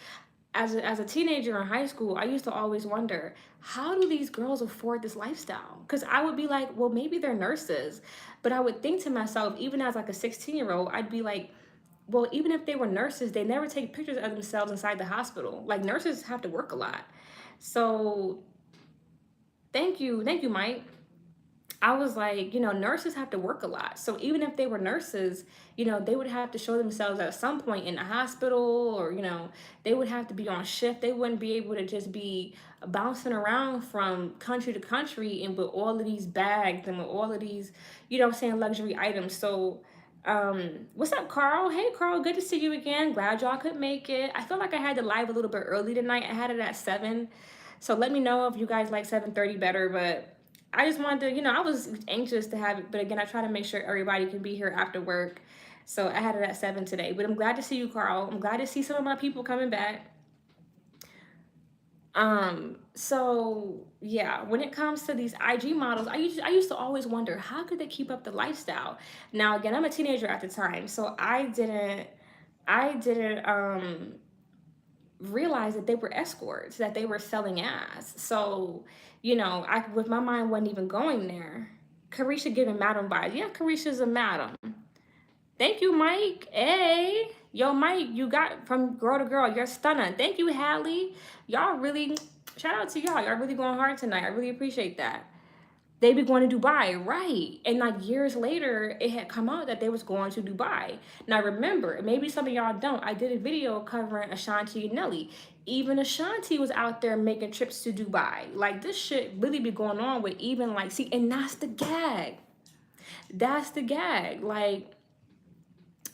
As a teenager in high school, I used to always wonder, how do these girls afford this lifestyle? Because I would be like, well, maybe they're nurses. But I would think to myself, even as like a 16-year-old, I'd be like, well, even if they were nurses, they never take pictures of themselves inside the hospital. Like nurses have to work a lot. So thank you, Mike. I was like, you know, nurses have to work a lot. So even if they were nurses, you know, they would have to show themselves at some point in the hospital or, you know, they would have to be on shift. They wouldn't be able to just be bouncing around from country to country and with all of these bags and with all of these, you know what I'm saying, luxury items. So, what's up, Carl? Hey, Carl, good to see you again. Glad y'all could make it. I feel like I had the live a little bit early tonight. I had it at 7. So let me know if you guys like 7:30 better, but I just wanted to, you know, I was anxious to have it, but again, I try to make sure everybody can be here after work. So I had it at 7 today. But I'm glad to see you, Carl. I'm glad to see some of my people coming back. So yeah, when it comes to these IG models, I used to always wonder how could they keep up the lifestyle. Now again, I'm a teenager at the time, so I didn't realize that they were escorts, that they were selling ass. So, you know, I with my mind wasn't even going there. Carisha giving madam vibes. Yeah, Carisha's a madam. Thank you, Mike. Hey. Yo, Mike, you got from girl to girl. You're stunning. Thank you, Hallie. Y'all really shout out to y'all. Y'all really going hard tonight. I really appreciate that. They be going to Dubai, right? And like years later, it had come out that they was going to Dubai. Now remember, maybe some of y'all don't. I did a video covering Ashanti and Nelly. Even Ashanti was out there making trips to Dubai. Like this shit really be going on with even like see, and that's the gag. That's the gag. Like,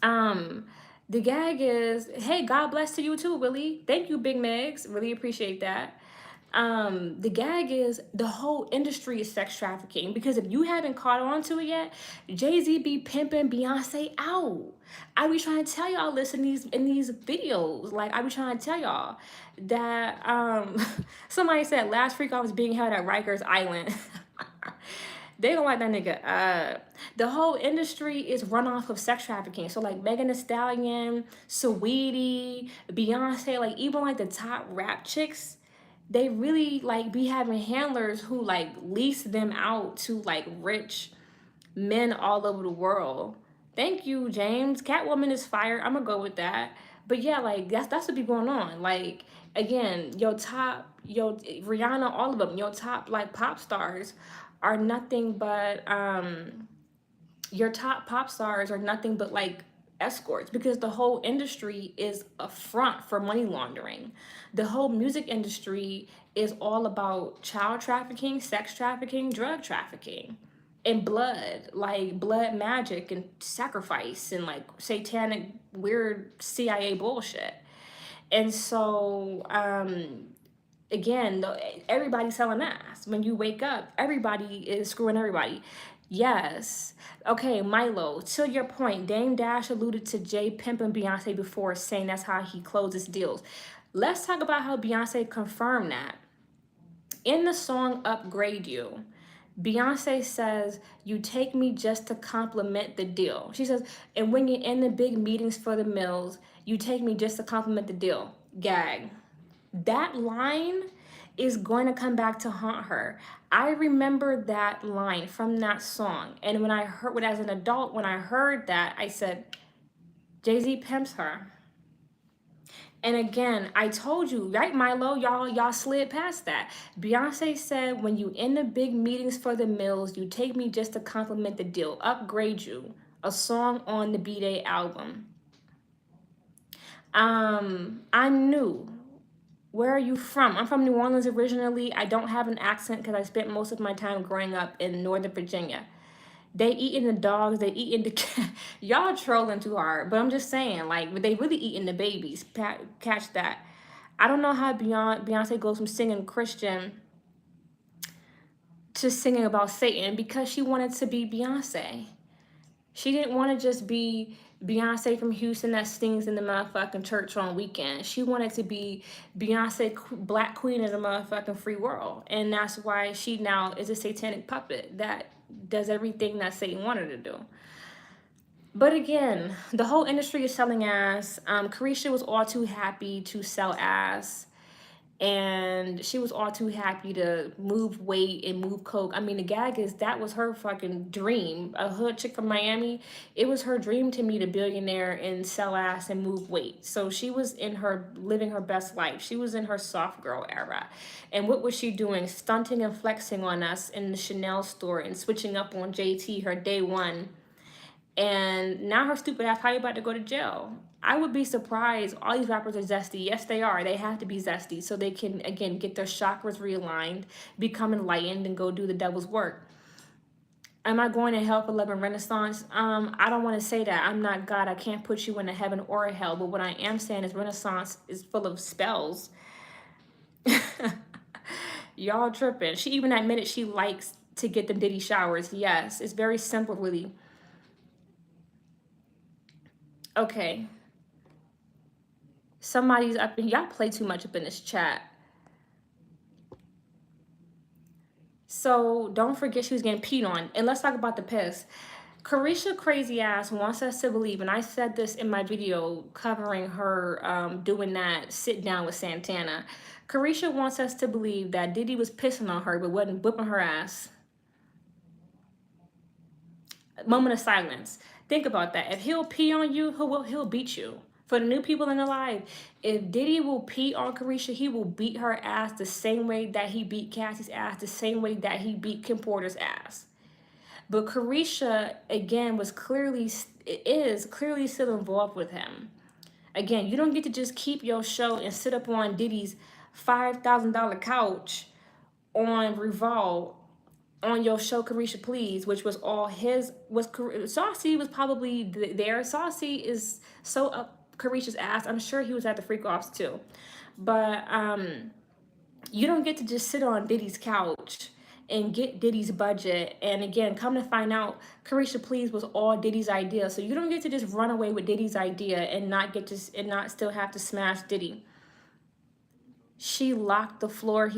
um, the gag is, hey, God bless to you too, Willie. Thank you, Big Megs. Really appreciate that. The gag is the whole industry is sex trafficking because if you haven't caught on to it yet, Jay-Z be pimping Beyonce out. I be trying to tell y'all this in these videos. Like I be trying to tell y'all that somebody said last week I was being held at Rikers Island. They don't like that nigga. The whole industry is run off of sex trafficking. So like Megan Thee Stallion, Saweetie, Beyonce, like even like the top rap chicks, they really like be having handlers who like lease them out to like rich men all over the world. Thank you, James. Catwoman is fire. I'm gonna go with that. But yeah, like that's what be going on. Like again, your Rihanna, all of them, your top like pop stars are nothing but your top pop stars are nothing but like escorts because the whole industry is a front for money laundering. The whole music industry is all about child trafficking, sex trafficking, drug trafficking, and blood, like blood magic and sacrifice and like satanic weird CIA bullshit. And so again, everybody's selling ass. When you wake up, everybody is screwing everybody. Yes. Okay, Milo, to your point, Dame Dash alluded to Jay Pimp and Beyonce before, saying that's how he closes deals. Let's talk about how Beyonce confirmed that. In the song Upgrade You, Beyonce says, you take me just to compliment the deal. She says, and when you're in the big meetings for the mills, you take me just to compliment the deal. Gag. That line is going to come back to haunt her. I remember that line from that song. And when I heard, as an adult, when I heard that, I said, Jay-Z pimps her. And again, I told you, right, Milo, y'all slid past that. Beyonce said, when you in the big meetings for the mills, you take me just to compliment the deal, upgrade you. A song on the B-Day album. I'm new. Where are you from? I'm from New Orleans originally. I don't have an accent because I spent most of my time growing up in Northern Virginia. They eating the dogs, they eating the cat. Y'all trolling too hard, but I'm just saying, like, they really eating the babies. Catch that. I don't know how Beyonce goes from singing Christian to singing about Satan because she wanted to be Beyonce. She didn't want to just be Beyonce from Houston that sings in the motherfucking church on weekends. She wanted to be Beyonce, black queen of the motherfucking free world. And that's why she now is a satanic puppet that does everything that Satan wanted to do. But again, the whole industry is selling ass. Carisha was all too happy to sell ass. And she was all too happy to move weight and move coke. I mean, the gag is that was her fucking dream. A hood chick from Miami, it was her dream to meet a billionaire and sell ass and move weight. So she was in her living her best life. She was in her soft girl era. And what was she doing? Stunting and flexing on us in the Chanel store and switching up on JT, her day one. And now her stupid ass probably about to go to jail. I would be surprised. All these rappers are zesty. Yes, they are. They have to be zesty so they can, again, get their chakras realigned, become enlightened, and go do the devil's work. Am I going to hell for love and renaissance? I don't want to say that. I'm not God. I can't put you into heaven or hell. But what I am saying is renaissance is full of spells. Y'all tripping. She even admitted she likes to get the Diddy showers. Yes, it's very simple, really. Okay. Somebody's up in, y'all play too much up in this chat. So don't forget she was getting peed on. And let's talk about the piss. Carisha crazy ass wants us to believe, and I said this in my video covering her doing that sit down with Santana. Carisha wants us to believe that Diddy was pissing on her but wasn't whipping her ass. Moment of silence. Think about that. If he'll pee on you, he'll beat you. For the new people in the live, if Diddy will pee on Carisha, he will beat her ass the same way that he beat Cassie's ass, the same way that he beat Kim Porter's ass. But Carisha, again, is clearly still involved with him. Again, you don't get to just keep your show and sit up on Diddy's $5,000 couch on Revolve on your show Carisha Please, which was all his. Saucy was probably there. Saucy is so up Carisha's ass. I'm sure he was at the freak offs too. But you don't get to just sit on Diddy's couch and get Diddy's budget. And again, come to find out, Carisha Please was all Diddy's idea. So you don't get to just run away with Diddy's idea and not still have to smash Diddy. She locked the floor.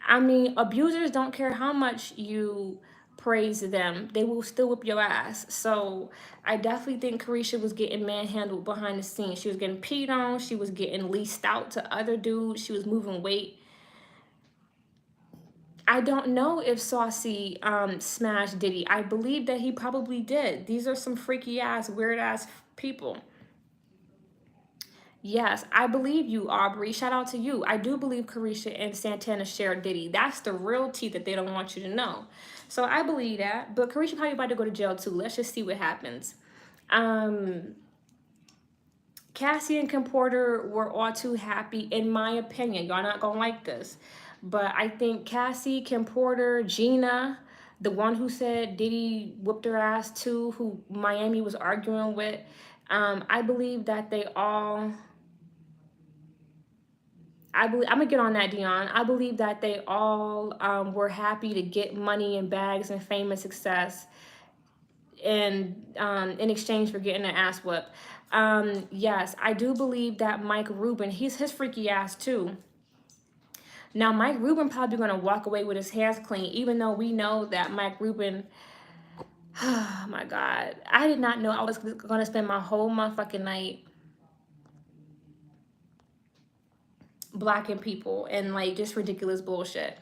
I mean, abusers don't care how much you praise them. They will still whip your ass. So I definitely think Carisha was getting manhandled behind the scenes. She was getting peed on. She was getting leased out to other dudes. She was moving weight. I don't know if Saucy smashed Diddy. I believe that he probably did. These are some freaky ass, weird ass people. Yes, I believe you, Aubrey. Shout out to you. I do believe Carisha and Santana shared Diddy. That's the real tea that they don't want you to know. So I believe that. But Carisha probably about to go to jail too. Let's just see what happens. Cassie and Kim Porter were all too happy, in my opinion. Y'all not gonna like this. But I think Cassie, Kim Porter, Gina, the one who said Diddy whooped her ass too, who Miami was arguing with, I believe that they all... I'm gonna get on that, Dion. I believe that they all were happy to get money and bags and fame and success in exchange for getting an ass whip. Yes, I do believe that Mike Rubin, he's his freaky ass too. Now, Mike Rubin probably gonna walk away with his hands clean, even though we know that Mike Rubin, oh my God, I did not know I was gonna spend my whole motherfucking night blacking people and like just ridiculous bullshit.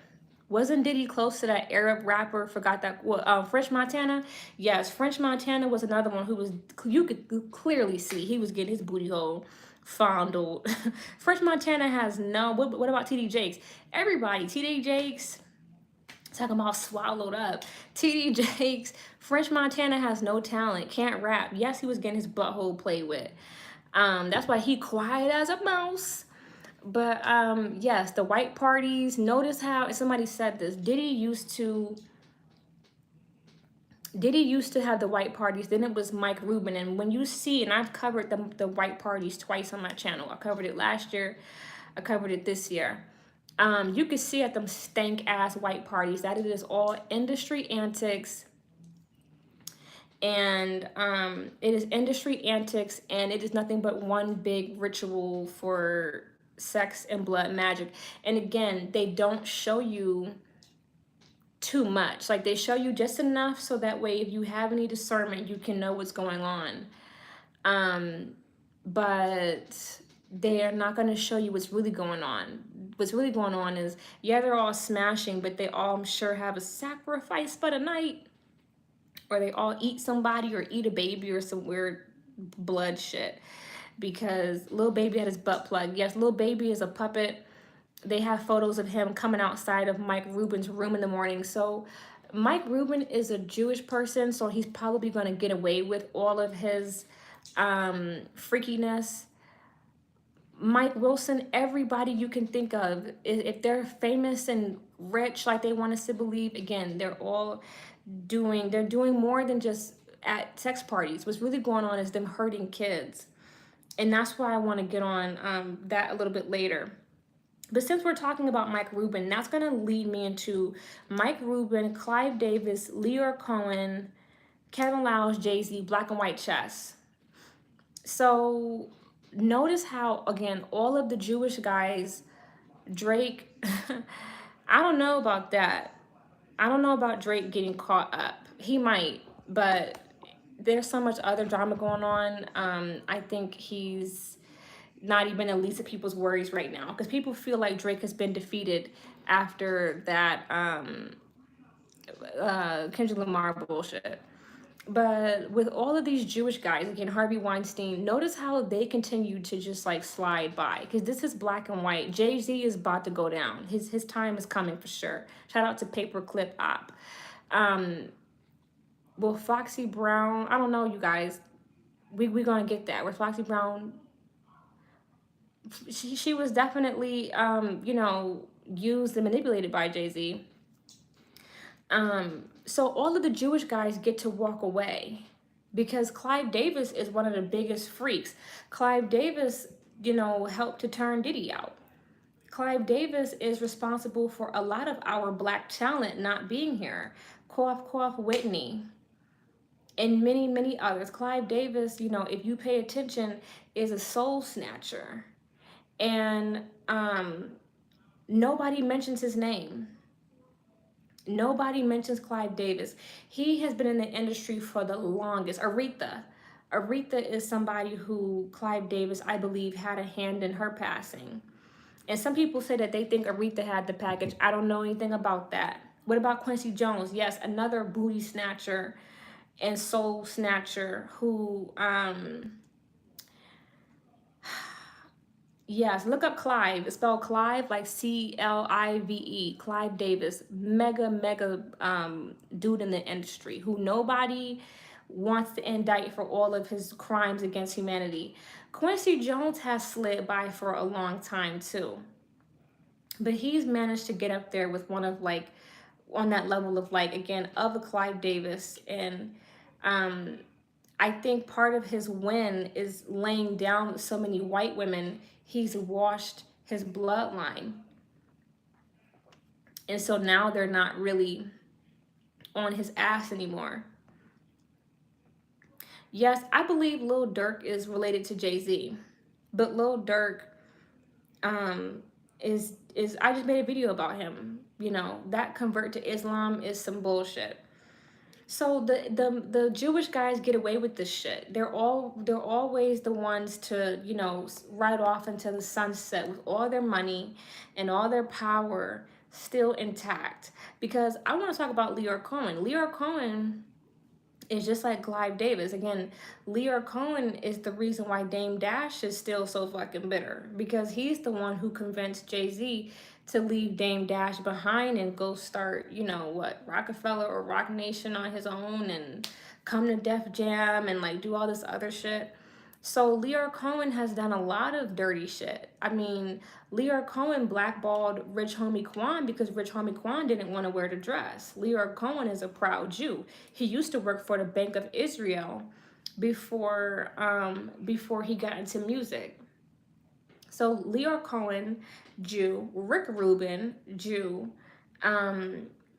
Wasn't Diddy close to that Arab rapper? Forgot that. French Montana. Yes, French Montana was another one who was. You could clearly see he was getting his booty hole fondled. French Montana has no. What about TD Jakes? Everybody, TD Jakes. Talking about swallowed up. TD Jakes. French Montana has no talent. Can't rap. Yes, he was getting his butthole played with. That's why he quiet as a mouse. But yes, the white parties. Notice how somebody said this. Diddy used to have the white parties. Then it was Mike Rubin. And when you see, and I've covered the white parties twice on my channel. I covered it last year. I covered it this year. You can see at them stank ass white parties that it is all industry antics. And it is industry antics, and it is nothing but one big ritual for sex and blood magic. And again, they don't show you too much. Like, they show you just enough so that way if you have any discernment, you can know what's going on. But they are not going to show you what's really going on. What's really going on is, yeah, they're all smashing, but they all, I'm sure, have a sacrifice for the night. Or they all eat somebody or eat a baby or some weird blood shit. Because Lil Baby had his butt plugged. Yes, Lil Baby is a puppet. They have photos of him coming outside of Mike Rubin's room in the morning. So Mike Rubin is a Jewish person, so he's probably going to get away with all of his freakiness. Mike Wilson, everybody you can think of, if they're famous and rich like they want us to believe, again, they're doing more than just at sex parties. What's really going on is them hurting kids. And that's why I want to get on that a little bit later. But since we're talking about Mike Rubin, that's going to lead me into Mike Rubin, Clive Davis, Leora Cohen, Kevin Liles, Jay-Z, Black and White Chess. So notice how, again, all of the Jewish guys, Drake, I don't know about that. I don't know about Drake getting caught up. He might, but there's so much other drama going on. I think he's not even the least of people's worries right now, because people feel like Drake has been defeated after that Kendrick Lamar bullshit. But with all of these Jewish guys, again, Harvey Weinstein, notice how they continue to just like slide by, because this is black and white. Jay-Z is about to go down. His time is coming for sure. Shout out to Paperclip Op. Well, Foxy Brown, I don't know, you guys. We're going to get that. Where Foxy Brown, she was definitely, used and manipulated by Jay-Z. So all of the Jewish guys get to walk away because Clive Davis is one of the biggest freaks. Clive Davis, helped to turn Diddy out. Clive Davis is responsible for a lot of our black talent not being here. Cough, cough, Whitney. And many, many others. Clive Davis, if you pay attention, is a soul snatcher. And nobody mentions his name. Nobody mentions Clive Davis. He has been in the industry for the longest. Aretha is somebody who Clive Davis, I believe, had a hand in her passing. And some people say that they think Aretha had the package. I don't know anything about that. What about Quincy Jones? Yes, another booty snatcher and soul snatcher who, yes, look up Clive. It's spelled Clive like Clive. Clive Davis, mega dude in the industry who nobody wants to indict for all of his crimes against humanity. Quincy Jones has slid by for a long time too, but he's managed to get up there with one of like on that level of like, again, of a Clive Davis. And I think part of his win is laying down with so many white women. He's washed his bloodline. And so now they're not really on his ass anymore. Yes, I believe Lil Durk is related to Jay-Z. But Lil Durk is I just made a video about him. That convert to Islam is some bullshit. So the Jewish guys get away with this shit. They're always the ones to, you know, ride off into the sunset with all their money and all their power still intact. Because I want to talk about Leor Cohen. Leor Cohen is just like Clive Davis. Again, Leor Cohen is the reason why Dame Dash is still so fucking bitter, because he's the one who convinced Jay-Z to leave Dame Dash behind and go start, you know, what, Rockefeller or Rock Nation on his own and come to Def Jam and like do all this other shit. So Leor Cohen has done a lot of dirty shit. I mean, Leor Cohen blackballed Rich Homie Quan because Rich Homie Quan didn't want to wear the dress. Leor Cohen is a proud Jew. He used to work for the Bank of Israel before he got into music. So Leor Cohen, Jew, Rick Rubin, Jew,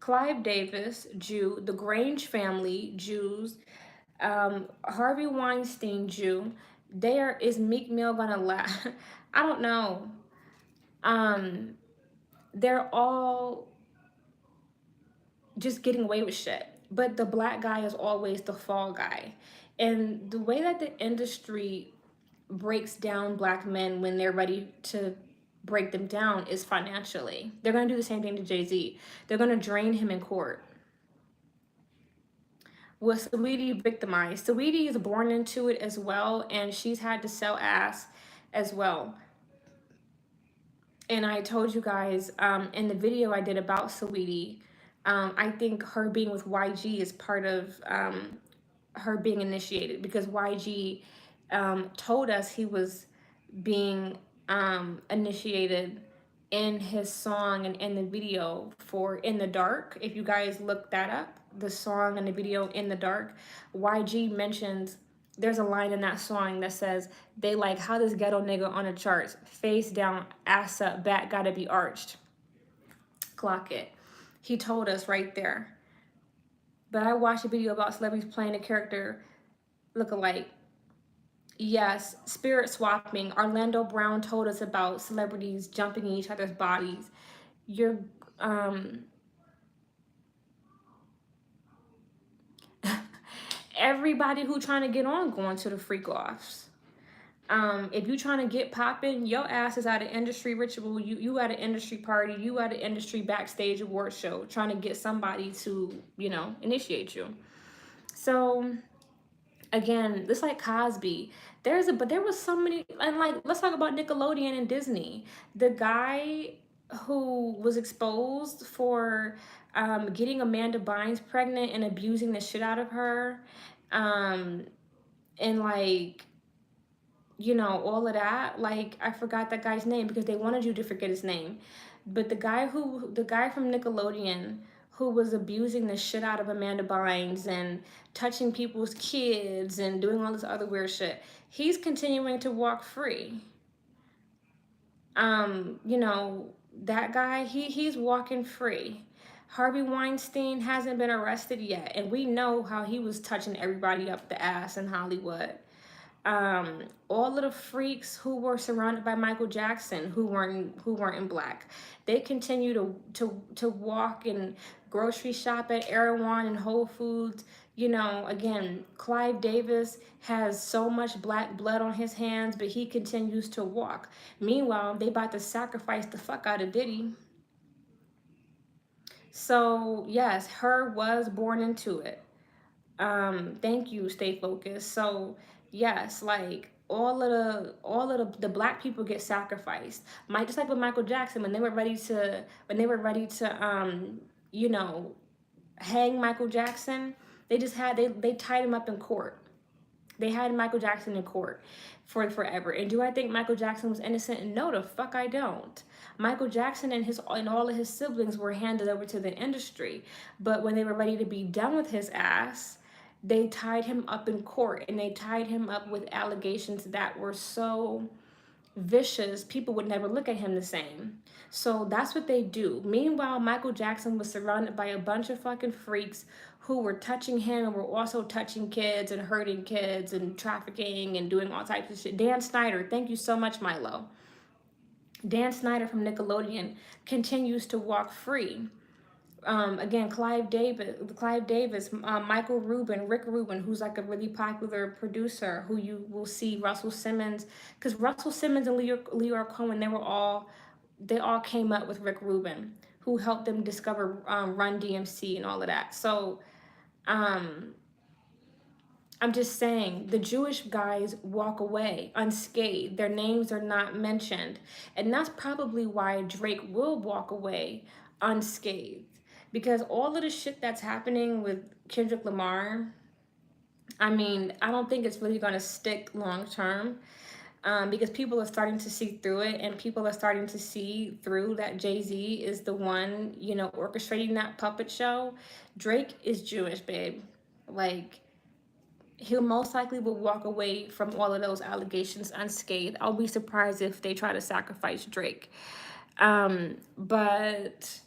Clive Davis, Jew, the Grange family, Jews, Harvey Weinstein, Jew. Is Meek Mill gonna laugh? I don't know. Um, they're all just getting away with shit. But the black guy is always the fall guy. And the way that the industry breaks down black men when they're ready to break them down is financially. They're gonna do the same thing to Jay-Z. They're gonna drain him in court. Was Saweetie victimized? Saweetie is born into it as well, and she's had to sell ass as well. And I told you guys in the video I did about Saweetie, I think her being with YG is part of her being initiated, because YG told us he was being initiated in his song and in the video for In the Dark. If you guys look that up, the song and the video In the Dark, YG mentions, there's a line in that song that says, they like how this ghetto nigga on the charts, face down, ass up, back gotta be arched. Clock it. He told us right there. But I watched a video about celebrities playing a character look-alike. Yes, spirit swapping. Orlando Brown told us about celebrities jumping in each other's bodies. You're everybody who trying to get on going to the freak offs. If you trying to get popping, your ass is at an industry ritual. You at an industry party. You at an industry backstage award show, trying to get somebody to, you know, initiate you. So again, it's like Cosby. But there was so many, and like, let's talk about Nickelodeon and Disney. The guy who was exposed for getting Amanda Bynes pregnant and abusing the shit out of her, and like, you know, all of that. Like, I forgot that guy's name because they wanted you to forget his name. But the guy from Nickelodeon who was abusing the shit out of Amanda Bynes and touching people's kids and doing all this other weird shit, he's continuing to walk free. You know, that guy, he's walking free. Harvey Weinstein hasn't been arrested yet, and we know how he was touching everybody up the ass in Hollywood. All of the freaks who were surrounded by Michael Jackson, who weren't in black, they continue to walk and grocery shop at Erewhon and Whole Foods. You know, again, Clive Davis has so much black blood on his hands, but he continues to walk. Meanwhile, they about to sacrifice the fuck out of Diddy. So yes, her was born into it. Thank you, Stay Focused. So yes, like all of the black people get sacrificed. Just like with Michael Jackson, when they were ready to you know, hang Michael Jackson, they tied him up in court. They had Michael Jackson in court for forever. And do I think Michael Jackson was innocent? No, the fuck I don't. Michael Jackson and all of his siblings were handed over to the industry. But when they were ready to be done with his ass, they tied him up in court, and they tied him up with allegations that were so vicious, people would never look at him the same. So that's what they do. Meanwhile, Michael Jackson was surrounded by a bunch of fucking freaks who were touching him and were also touching kids and hurting kids and trafficking and doing all types of shit. Dan Snyder, thank you so much, Milo. Dan Snyder from Nickelodeon continues to walk free. Again, Clive Davis, Michael Rubin, Rick Rubin, who's like a really popular producer, who you will see Russell Simmons, because Russell Simmons and Leo Cohen, they all came up with Rick Rubin, who helped them discover Run DMC and all of that. So um, I'm just saying, the Jewish guys walk away unscathed. Their names are not mentioned. And that's probably why Drake will walk away unscathed. Because all of the shit that's happening with Kendrick Lamar, I mean, I don't think it's really going to stick long term. Because people are starting to see through it, and people are starting to see through that Jay-Z is the one, orchestrating that puppet show. Drake is Jewish, babe. Like, he'll most likely will walk away from all of those allegations unscathed. I'll be surprised if they try to sacrifice Drake. But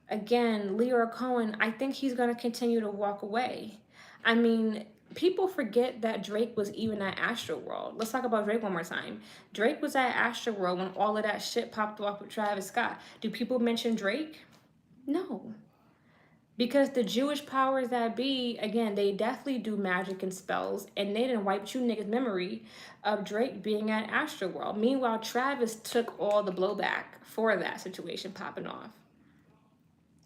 again, Leo Cohen, I think he's going to continue to walk away. I mean, people forget that Drake was even at Astroworld. Let's talk about Drake one more time. Drake was at Astroworld when all of that shit popped off with Travis Scott. Do people mention Drake? No. Because the Jewish powers that be, again, they definitely do magic and spells, and they didn't wipe you niggas' memory of Drake being at Astroworld. Meanwhile, Travis took all the blowback for that situation popping off.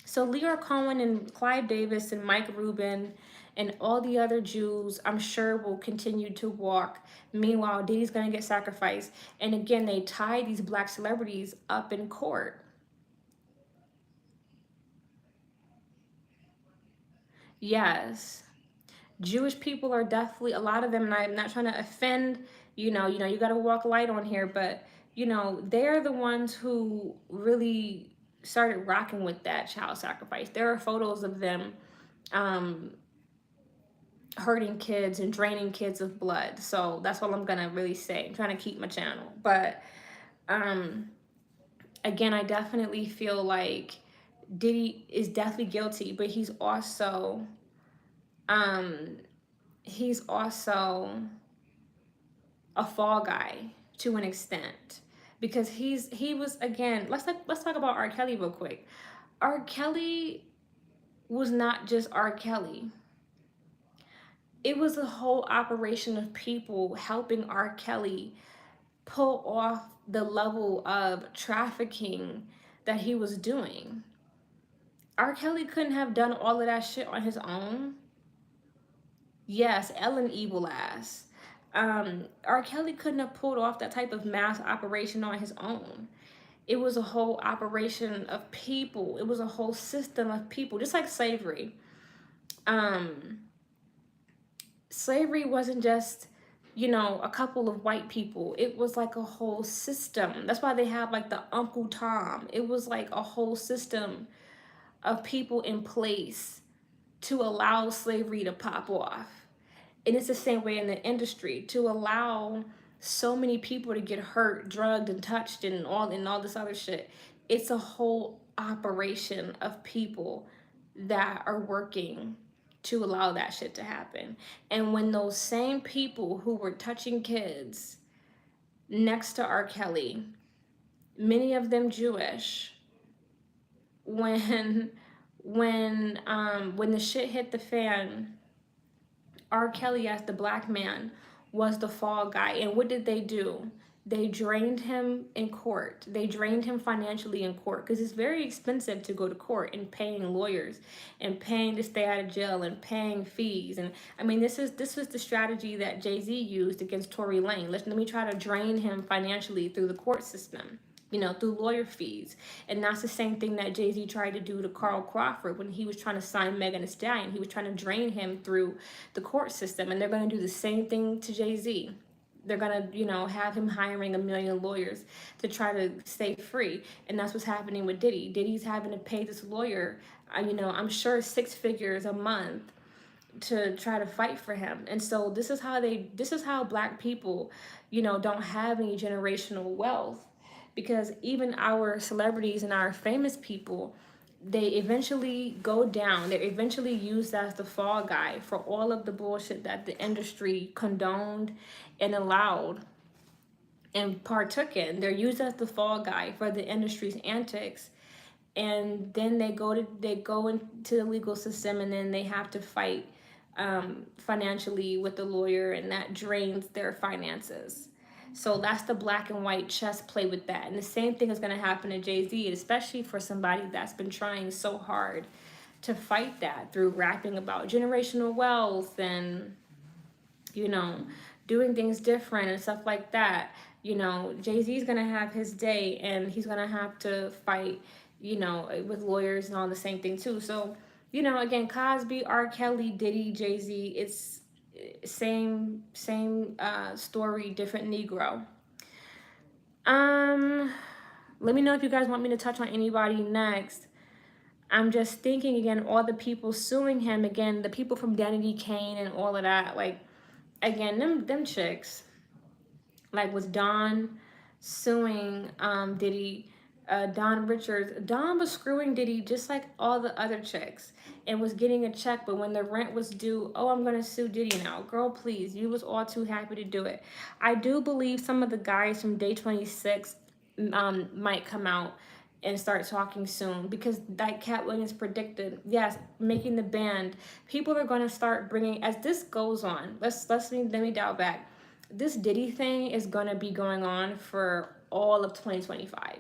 So Leo Cohen and Clive Davis and Mike Rubin and all the other Jews, I'm sure, will continue to walk. Meanwhile, Diddy's gonna get sacrificed. And again, they tie these black celebrities up in court. Yes. Jewish people are definitely, a lot of them, and I'm not trying to offend, you got to walk light on here, but they're the ones who really started rocking with that child sacrifice. There are photos of them um, hurting kids and draining kids of blood. So that's what I'm gonna really say. I'm trying to keep my channel, but um, again, I definitely feel like Diddy is definitely guilty, but um, he's also a fall guy to an extent, because he was, again, let's talk about R. Kelly real quick. R. Kelly was not just R. Kelly. It was a whole operation of people helping R. Kelly pull off the level of trafficking that he was doing. R. Kelly couldn't have done all of that shit on his own. Yes, Ellen evil ass. R. Kelly couldn't have pulled off that type of mass operation on his own. It was a whole operation of people. It was a whole system of people, just like slavery. Um, Slavery wasn't just, a couple of white people. It was like a whole system. That's why they have like the Uncle Tom. It was like a whole system of people in place to allow slavery to pop off. And it's the same way in the industry, to allow so many people to get hurt, drugged, and touched, and all this other shit. It's a whole operation of people that are working to allow that shit to happen. And when those same people who were touching kids next to R. Kelly, many of them Jewish, when when the shit hit the fan, R. Kelly, as the black man, was the fall guy. And what did they do? They drained him in court. They drained him financially in court, because it's very expensive to go to court and paying lawyers and paying to stay out of jail and paying fees. And I mean, this was the strategy that Jay-Z used against Tory Lanez. Let me try to drain him financially through the court system, through lawyer fees. And that's the same thing that Jay-Z tried to do to Carl Crawford when he was trying to sign Megan Thee Stallion. He was trying to drain him through the court system. And they're going to do the same thing to Jay-Z. They're going to, have him hiring a million lawyers to try to stay free. And that's what's happening with Diddy. Diddy's having to pay this lawyer, I'm sure 6 figures a month to try to fight for him. And so this is how black people, don't have any generational wealth. Because even our celebrities and our famous people, they eventually go down. They're eventually used as the fall guy for all of the bullshit that the industry condoned and allowed and partook in. They're used as the fall guy for the industry's antics. and then they go into the legal system, and then they have to fight financially with the lawyer, and that drains their finances. So that's the black and white chess play with that. And the same thing is going to happen to Jay-Z, especially for somebody that's been trying so hard to fight that through rapping about generational wealth and, you know, doing things different and stuff like that. You know, Jay-Z's going to have his day, and he's going to have to fight, you know, with lawyers and all the same thing too. So, you know, again, Cosby, R. Kelly, Diddy, Jay-Z, it's same story, different Negro. Um, Let me know if you guys want me to touch on anybody next. I'm just thinking again, all the people suing him again, the people from Danity Kane and all of that, like, again, them chicks, like with Don suing Diddy, Don Richards. Don was screwing Diddy just like all the other chicks and was getting a check, but when the rent was due, oh, I'm gonna sue Diddy now. Girl, please, you was all too happy to do it. I do believe some of the guys from Day 26 might come out and start talking soon, because like Cat Williams predicted, yes, making the band, people are going to start bringing, as this goes on, let me dial back. This Diddy thing is going to be going on for all of 2025.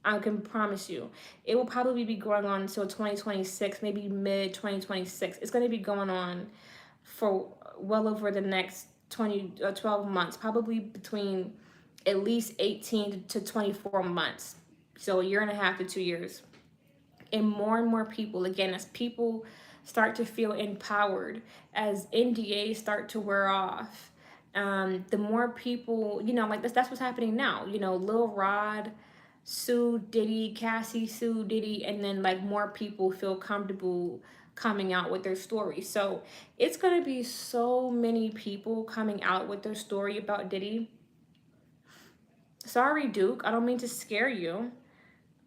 I can promise you. It will probably be going on until 2026, maybe mid 2026. It's going to be going on for well over the next 12 months, probably between at least 18 to 24 months. So a year and a half to 2 years. And more people, again, as people start to feel empowered, as NDAs start to wear off, the more people, you know, like that's what's happening now. You know, Lil Rod sued Diddy, Cassie sued Diddy, and then like more people feel comfortable coming out with their story. So it's gonna be so many people coming out with their story about Diddy. Sorry, Duke, I don't mean to scare you.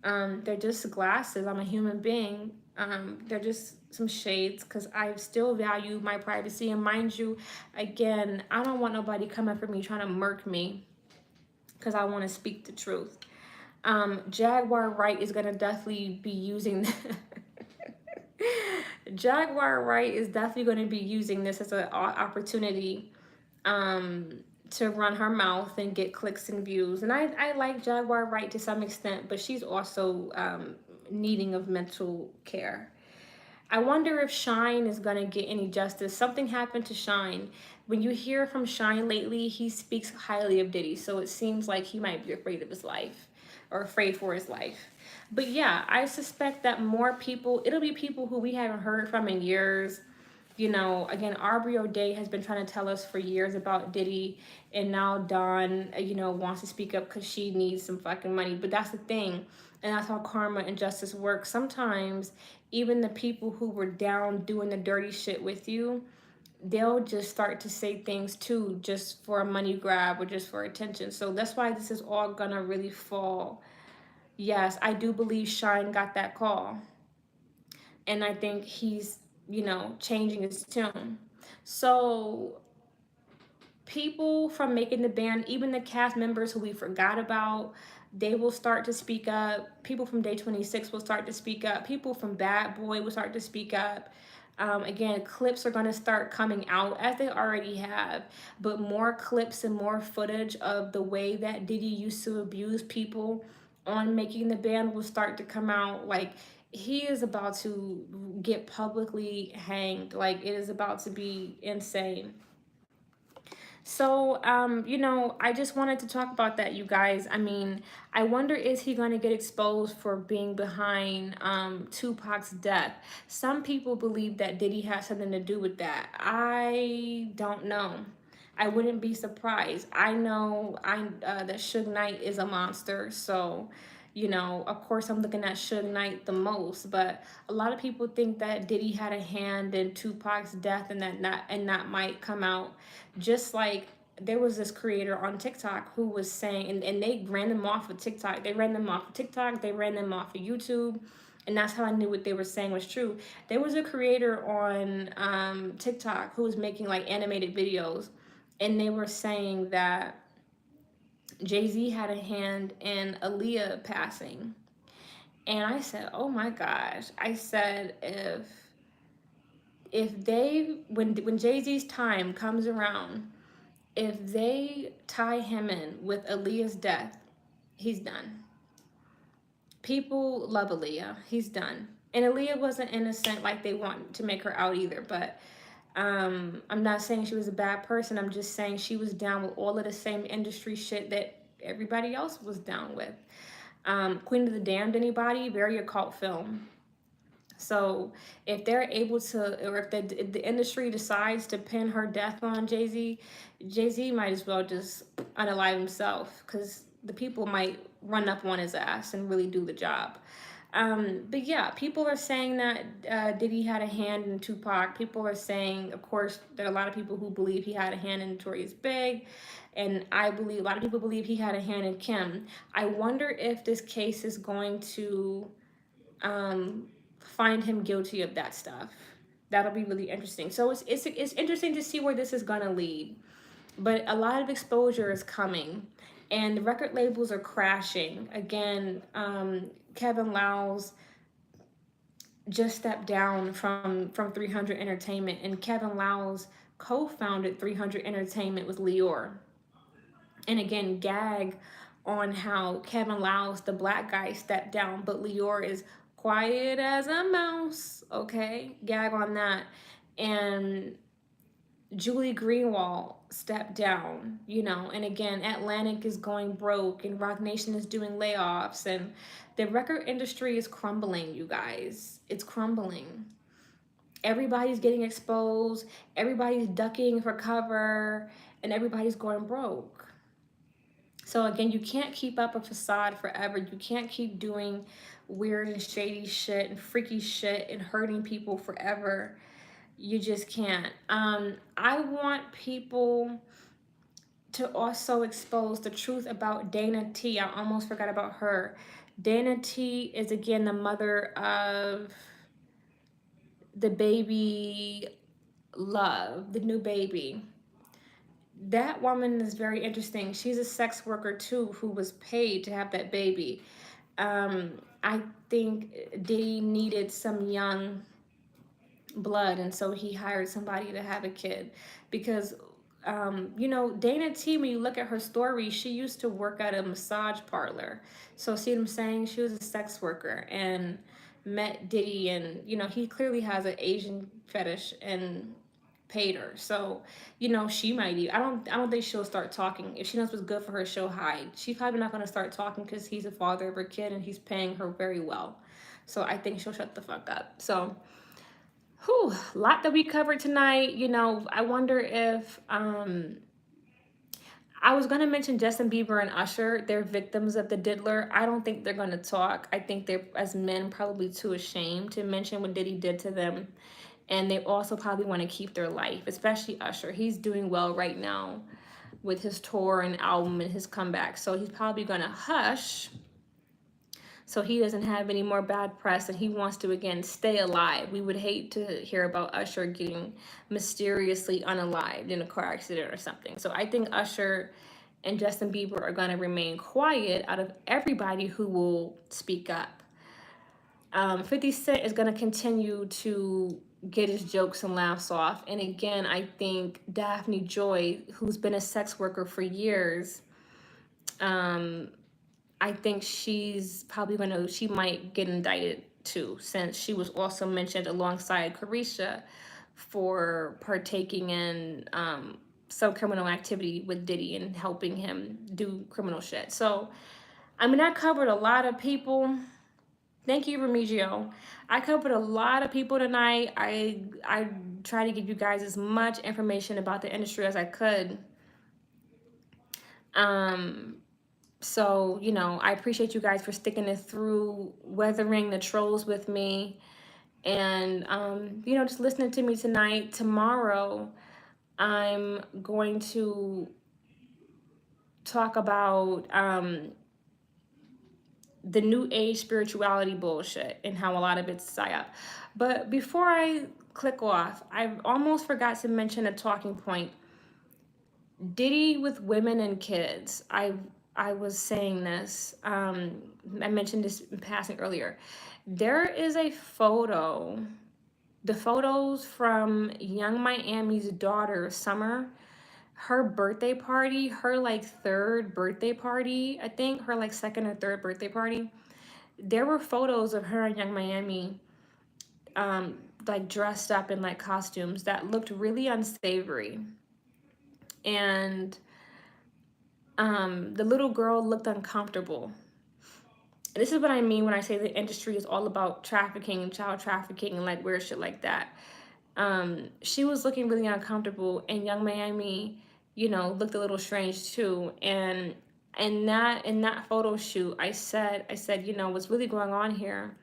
They're just glasses. I'm a human being. They're just some shades, because I still value my privacy. And mind you, again, I don't want nobody coming for me trying to murk me, because I want to speak the truth. Jaguar Wright is going to definitely be using Jaguar Wright is definitely going to be using this as an opportunity to run her mouth and get clicks and views. And I like Jaguar Wright to some extent, but she's also needing of mental care. I wonder if Shine is going to get any justice. Something happened to Shine. When you hear from Shine lately, he speaks highly of Diddy, so it seems like he might be afraid of his life, or afraid for his life. But yeah, I suspect that more people, it'll be people who we haven't heard from in years. You know, again, Aubrey O'Day has been trying to tell us for years about Diddy, and now Dawn, you know, wants to speak up because she needs some fucking money. But that's the thing, and that's how karma and justice work. Sometimes even the people who were down doing the dirty shit with you, they'll just start to say things too, just for a money grab or just for attention. So that's why this is all gonna really fall. Yes, I do believe Shine got that call, and I think he's, you know, changing his tune. So people from making the band, even the cast members who we forgot about, they will start to speak up. People from Day 26 will start to speak up. People from Bad Boy will start to speak up. Again, clips are going to start coming out, as they already have, but more clips and more footage of the way that Diddy used to abuse people on making the band will start to come out. Like, he is about to get publicly hanged. Like, it is about to be insane. So, you know, I just wanted to talk about that, you guys. I mean, I wonder, is he going to get exposed for being behind Tupac's death? Some people believe that Diddy had something to do with that. I don't know. I wouldn't be surprised. I know that Suge Knight is a monster, so you know, of course, I'm looking at Suge Knight the most. But a lot of people think that Diddy had a hand in Tupac's death, and that might come out. Just like there was this creator on TikTok who was saying, and they ran them off of TikTok. They ran them off of TikTok. They ran them off of YouTube. And that's how I knew what they were saying was true. There was a creator on TikTok who was making like animated videos, and they were saying that Jay-Z had a hand in Aaliyah passing. And I said, oh my gosh. I said, if they, when Jay-Z's time comes around, if they tie him in with Aaliyah's death, he's done. People love Aaliyah. He's done. And Aaliyah wasn't innocent like they want to make her out either. But I'm not saying she was a bad person. I'm just saying she was down with all of the same industry shit that everybody else was down with. Queen of the Damned, anybody? Very occult film. So if they're able to, or if the industry decides to pin her death on Jay-Z, Jay-Z might as well just unalive himself, because the people might run up on his ass and really do the job. But yeah, people are saying that Diddy had a hand in Tupac. People are saying, of course, there are a lot of people who believe he had a hand in Notorious Big. And I believe a lot of people believe he had a hand in Kim. I wonder if this case is going to um, find him guilty of that stuff. That'll be really interesting. So it's interesting to see where this is gonna lead. But a lot of exposure is coming, and the record labels are crashing again. Kevin Liles just stepped down from 300 Entertainment, and Kevin Liles co-founded 300 Entertainment with Lior. And again, gag on how Kevin Liles, the black guy, stepped down, but Lior is quiet as a mouse. Okay, gag on that. And Julie Greenwald stepped down, you know, and again, Atlantic is going broke and Rock Nation is doing layoffs, and the record industry is crumbling, you guys. It's crumbling. Everybody's getting exposed, everybody's ducking for cover, and everybody's going broke. So again, you can't keep up a facade forever. You can't keep doing weird and shady shit and freaky shit and hurting people forever. You just can't. I want people to also expose the truth about Dana T. I almost forgot about her. Dana T is again the mother of the baby Love, the new baby. That woman is very interesting. She's a sex worker too, who was paid to have that baby. I think Diddy needed some young blood, and so he hired somebody to have a kid, because you know, Dana T, when you look at her story, she used to work at a massage parlor. So see what I'm saying? She was a sex worker and met Diddy, and you know, he clearly has an Asian fetish and paid her. So, you know, she might even, I don't think she'll start talking. If she knows what's good for her, she'll hide. She's probably not going to start talking because he's the father of her kid and he's paying her very well. So I think she'll shut the fuck up. So whew, a lot that we covered tonight. You know, I wonder if I was gonna mention Justin Bieber and Usher. They're victims of the diddler. I don't think they're gonna talk. I think they're, as men, probably too ashamed to mention what Diddy did to them, and they also probably want to keep their life. Especially Usher. He's doing well right now with his tour and album and his comeback. So he's probably gonna hush, so he doesn't have any more bad press, and he wants to again stay alive. We would hate to hear about Usher getting mysteriously unalived in a car accident or something. So I think Usher and Justin Bieber are going to remain quiet out of everybody who will speak up. 50 Cent is going to continue to get his jokes and laughs off. And again, I think Daphne Joy, who's been a sex worker for years, I think she's probably she might get indicted too, since she was also mentioned alongside Carisha for partaking in some criminal activity with Diddy and helping him do criminal shit. So, I mean, I covered a lot of people. Thank you, Remigio. I covered a lot of people tonight. I tried to give you guys as much information about the industry as I could. So, you know, I appreciate you guys for sticking it through, weathering the trolls with me, and, you know, just listening to me tonight. Tomorrow, I'm going to talk about the new age spirituality bullshit and how a lot of it's psyop. But before I click off, I almost forgot to mention a talking point. Diddy with women and kids. I I was saying this. I mentioned this in passing earlier. There is a photo, the photos from Young Miami's daughter, Summer, her birthday party, her like third birthday party, I think, her like second or third birthday party. There were photos of her in Young Miami, like dressed up in like costumes that looked really unsavory. And the little girl looked uncomfortable. This is what I mean when I say the industry is all about trafficking, child trafficking, and like weird shit like that. She was looking really uncomfortable, and Young Miami, looked a little strange too. And in that photo shoot, I said, what's really going on here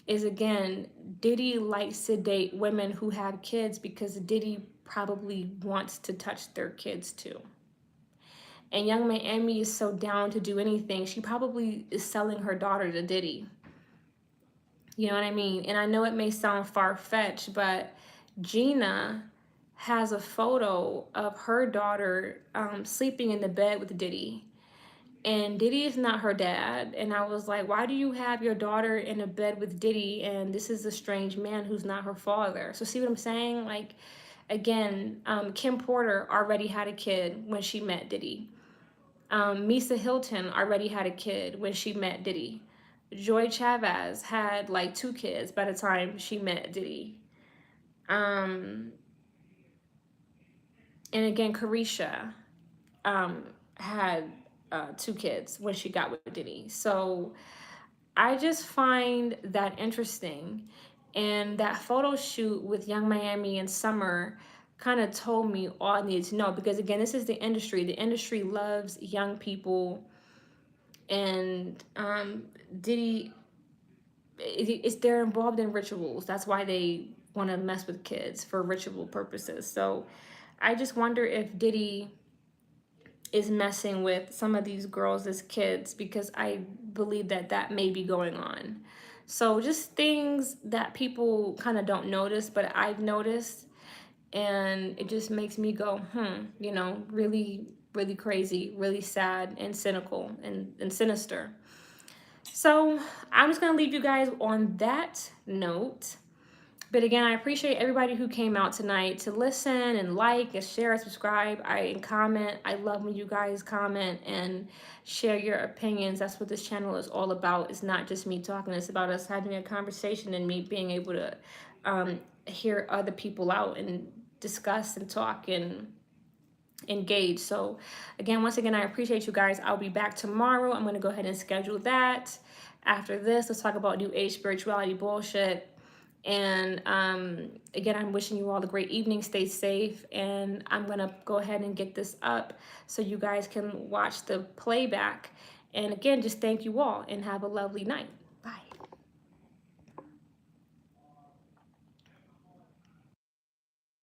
is, again, Diddy likes to date women who have kids because Diddy probably wants to touch their kids too. And Young Miami is so down to do anything. She probably is selling her daughter to Diddy. You know what I mean? And I know it may sound far-fetched, but Gina has a photo of her daughter sleeping in the bed with Diddy. And Diddy is not her dad. And I was like, why do you have your daughter in a bed with Diddy? And this is a strange man who's not her father. So see what I'm saying? Like, again, Kim Porter already had a kid when she met Diddy. Misa Hilton already had a kid when she met Diddy. Joy Chavez had like 2 kids by the time she met Diddy. And again, Carisha had 2 kids when she got with Diddy. So I just find that interesting. And that photo shoot with Young Miami and Summer kind of told me all I needed to know, because again, this is the industry. The industry loves young people, and Diddy, they're involved in rituals. That's why they want to mess with kids for ritual purposes. So I just wonder if Diddy is messing with some of these girls as kids, because I believe that that may be going on. So just things that people kind of don't notice, but I've noticed, and it just makes me go, really, really crazy, really sad, and cynical, and sinister. So I'm just going to leave you guys on that note. But again, I appreciate everybody who came out tonight to listen and like and share and subscribe. And comment. I love when you guys comment and share your opinions. That's what this channel is all about. It's not just me talking. It's about us having a conversation and me being able to hear other people out and discuss and talk and engage. So again, once again, I appreciate you guys. I'll be back tomorrow. I'm going to go ahead and schedule that. After this, let's talk about new age spirituality bullshit. And again, I'm wishing you all a great evening. Stay safe. And I'm going to go ahead and get this up so you guys can watch the playback. And again, just thank you all and have a lovely night.